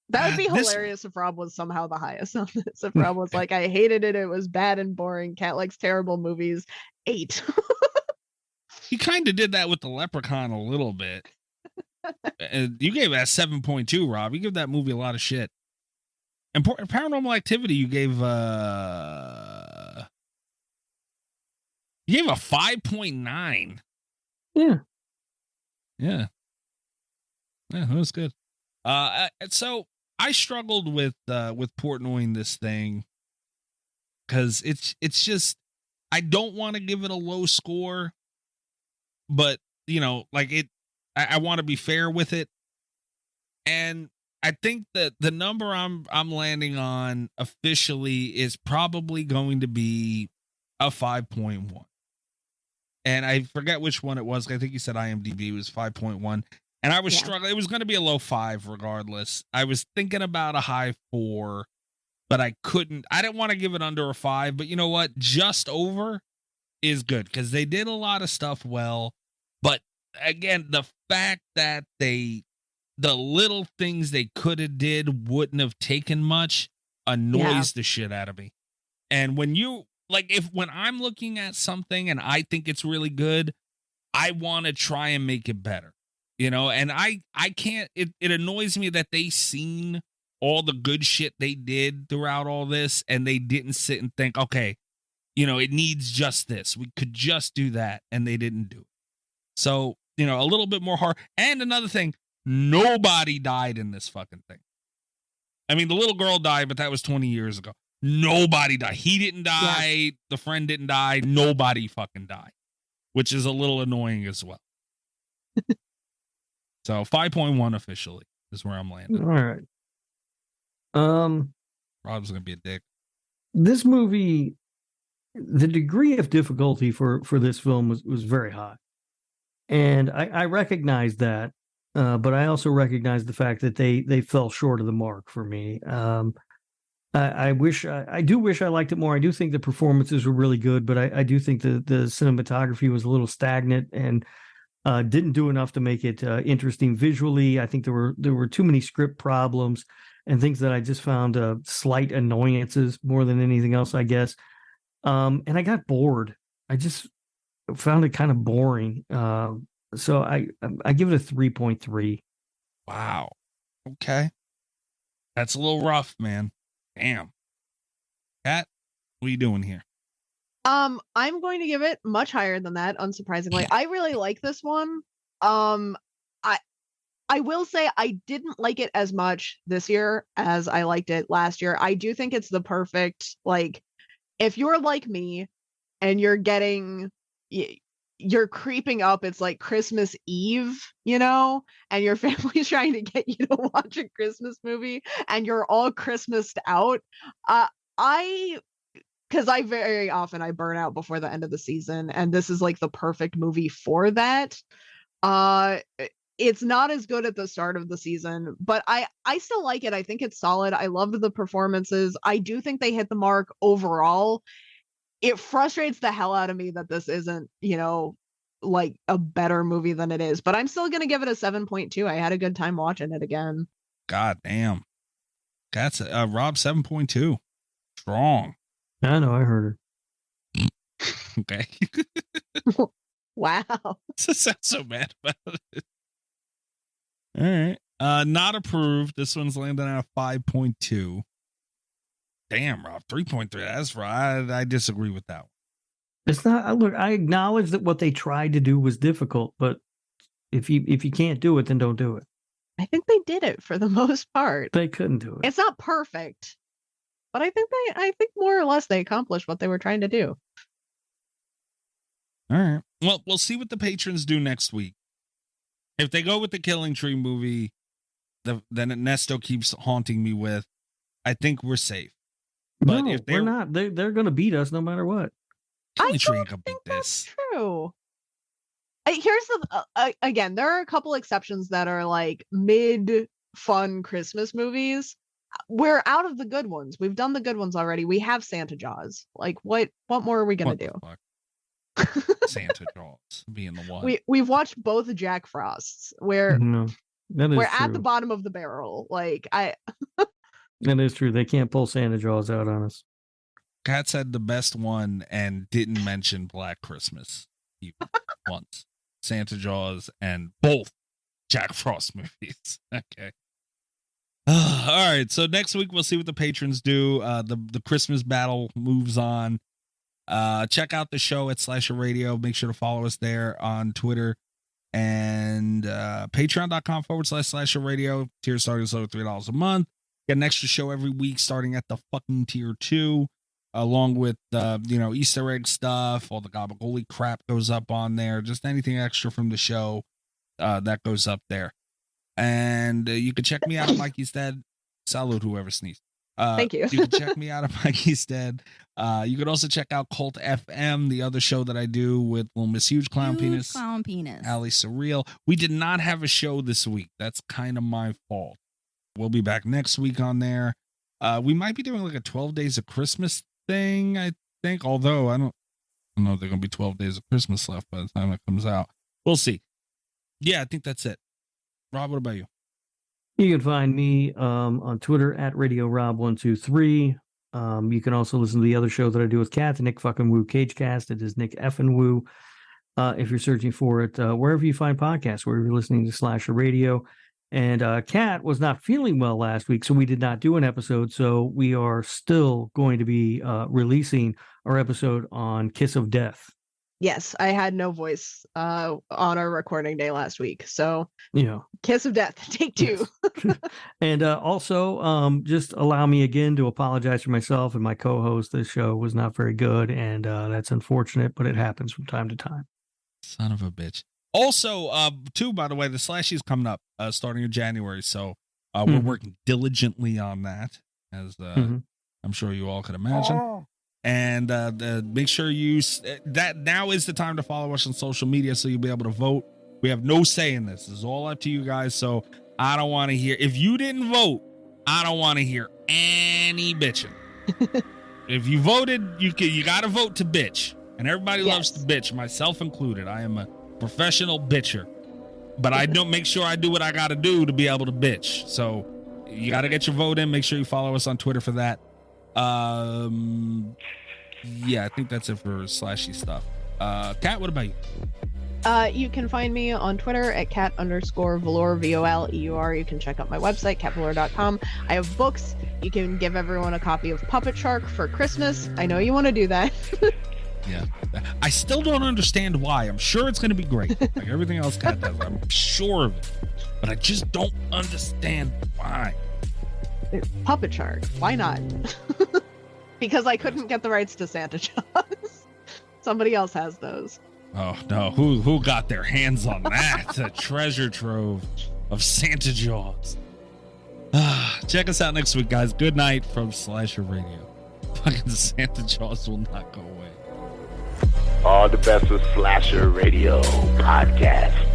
That would be This- hilarious if Rob was somehow the highest on this. If Rob was like, I hated it. It was bad and boring. Cat likes terrible movies. 8. He kind of did that with the Leprechaun a little bit. You gave that 7.2, Rob. You give that movie a lot of shit. And Paranormal Activity, you gave a 5.9. Yeah. Yeah, that was good. So I struggled with Portnoying this thing because it's just I don't want to give it a low score, but I want to be fair with it, and I think that the number I'm landing on officially is probably going to be a 5.1. And I forget which one it was. I think you said IMDb was 5.1. And I was struggling. It was going to be a low 5 regardless. I was thinking about a high 4, but I couldn't. I didn't want to give it under a 5. But you know what? Just over is good because they did a lot of stuff well. But again, the fact that the little things they could have did wouldn't have taken much annoys the shit out of me. And when when I'm looking at something and I think it's really good, I want to try and make it better, and I can't, it annoys me that they seen all the good shit they did throughout all this and they didn't sit and think, okay, it needs just this. We could just do that. And they didn't do it. So, a little bit more hard. And another thing, nobody died in this fucking thing. I mean, the little girl died, but that was 20 years ago. Nobody died. He didn't die. Yeah. The friend didn't die. Nobody fucking died, which is a little annoying as well. So 5.1 officially is where I'm landing. All right. Rob's going to be a dick. This movie, the degree of difficulty for this film was very high. And I recognize that, but I also recognize the fact that they fell short of the mark for me. I do wish I liked it more. I do think the performances were really good, but I do think the cinematography was a little stagnant and didn't do enough to make it interesting visually. I think there were too many script problems and things that I just found slight annoyances more than anything else, I guess. And I got bored. I just found it kind of boring. So I give it a 3.3. Wow. Okay. That's a little rough, man. Damn. Kat, what are you doing here? I'm going to give it much higher than that, unsurprisingly. I really like this one. I will say I didn't like it as much this year as I liked it last year. I do think it's the perfect, if you're like me and you're creeping up, it's like Christmas Eve, and your family's trying to get you to watch a Christmas movie and you're all Christmased out. Because I very often I burn out before the end of the season, and this is like the perfect movie for that. It's not as good at the start of the season, but I still like it. I think it's solid. I loved the performances. I do think they hit the mark overall. It frustrates the hell out of me that this isn't, like a better movie than it is, but I'm still going to give it a 7.2. I had a good time watching it again. God damn. That's Rob 7.2. Strong. I know, I heard her. Okay. Wow. This sounds so bad about it. All right. Not approved. This one's landing at a 5.2. Damn, Rob. 3.3. That's right. I disagree with that one. It's not. Look, I acknowledge that what they tried to do was difficult, but if you can't do it, then don't do it. I think they did it for the most part. They couldn't do it. It's not perfect, but I think more or less they accomplished what they were trying to do. All right. Well, we'll see what the patrons do next week. If they go with the Killing Tree movie, then Ernesto keeps haunting me with, I think we're safe. But no, if we're not. They're going to beat us no matter what. Killing I Tree don't ain't gonna beat think this. that's true. Here's the again, there are a couple exceptions that are like mid-fun Christmas movies. We're out of the good ones. We've done the good ones already. We have Santa Jaws. Like, what more are we gonna do? Santa Jaws being the one. We've watched both Jack Frosts. Where No, that is we're true. at the bottom of the barrel. Like That is true. They can't pull Santa Jaws out on us. Kat said the best one and didn't mention Black Christmas even once. Santa Jaws and both Jack Frost movies. Okay. All right. So next week we'll see what the patrons do. The Christmas battle moves on. Check out the show at Slasher Radio. Make sure to follow us there on Twitter and patreon.com/Slasher Radio. Tier starting as low as $3 a month. Get an extra show every week starting at the fucking tier 2. Along with Easter egg stuff, all the gabagool crap goes up on there. Just anything extra from the show that goes up there. And you can check me out at Mikey's Dead. Salute whoever sneezed. thank you. You can check me out at Mikey's Dead. You could also check out Cult FM, the other show that I do with Little Miss Huge Clown Penis. Ali Surreal. We did not have a show this week. That's kind of my fault. We'll be back next week on there. We might be doing like a 12 Days of Christmas thing, I think, although I don't know if there are gonna be 12 days of Christmas left by the time it comes out. We'll see. Yeah, I think that's it. Rob, what about you? You can find me on Twitter at Radio Rob123. You can also listen to the other show that I do with Kat, the Nick fucking Woo Cagecast. It is Nick effing Woo. If you're searching for it wherever you find podcasts, wherever you're listening to Slasher Radio. And Kat was not feeling well last week, so we did not do an episode. So we are still going to be releasing our episode on Kiss of Death. Yes, I had no voice on our recording day last week. So, Kiss of Death, take 2. And also, just allow me again to apologize for myself and my co-host. This show was not very good, and that's unfortunate, but it happens from time to time. Son of a bitch. Also, too, by the way, the Slashy's coming up starting in January. So we're working diligently on that, as I'm sure you all can imagine. Oh. And make sure that now is the time to follow us on social media so you'll be able to vote. We have no say in this. This is all up to you guys. So I don't want to hear, if you didn't vote, I don't want to hear any bitching. If you voted, you got to vote to bitch. And everybody loves to bitch, myself included. I am a professional bitcher, but I don't make sure I do what I got to do to be able to bitch. So you got to get your vote in. Make sure you follow us on Twitter for that. Yeah, I think that's it for Slashy stuff. Kat, what about you? You can find me on Twitter at cat_Valor, VOLEUR. You can check out my website, catvalor.com. I have books. You can give everyone a copy of Puppet Shark for Christmas. I know you want to do that. Yeah. I still don't understand why. I'm sure it's going to be great. Like everything else Kat does. I'm sure of it. But I just don't understand why. Puppet Shark. Why not? Because I couldn't get the rights to Santa Jaws. Somebody else has those. Oh, no. Who got their hands on that? A treasure trove of Santa Jaws. Check us out next week, guys. Good night from Slasher Radio. Fucking Santa Jaws will not go away. All the best with Slasher Radio podcast.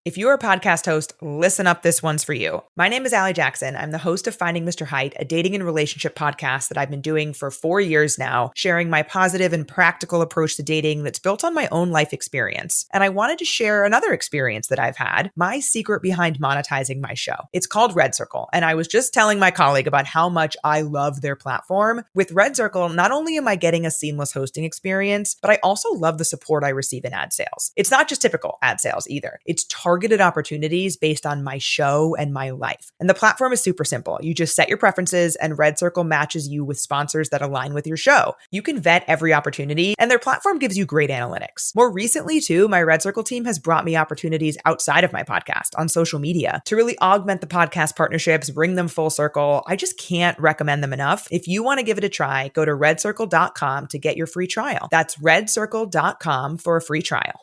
If you're a podcast host, listen up, this one's for you. My name is Allie Jackson. I'm the host of Finding Mr. Height, a dating and relationship podcast that I've been doing for 4 years now, sharing my positive and practical approach to dating that's built on my own life experience. And I wanted to share another experience that I've had, my secret behind monetizing my show. It's called Red Circle, and I was just telling my colleague about how much I love their platform. With Red Circle, not only am I getting a seamless hosting experience, but I also love the support I receive in ad sales. It's not just typical ad sales either. It's targeted opportunities based on my show and my life. And the platform is super simple. You just set your preferences and Red Circle matches you with sponsors that align with your show. You can vet every opportunity and their platform gives you great analytics. More recently too, my Red Circle team has brought me opportunities outside of my podcast on social media to really augment the podcast partnerships, bring them full circle. I just can't recommend them enough. If you want to give it a try, go to redcircle.com to get your free trial. That's redcircle.com for a free trial.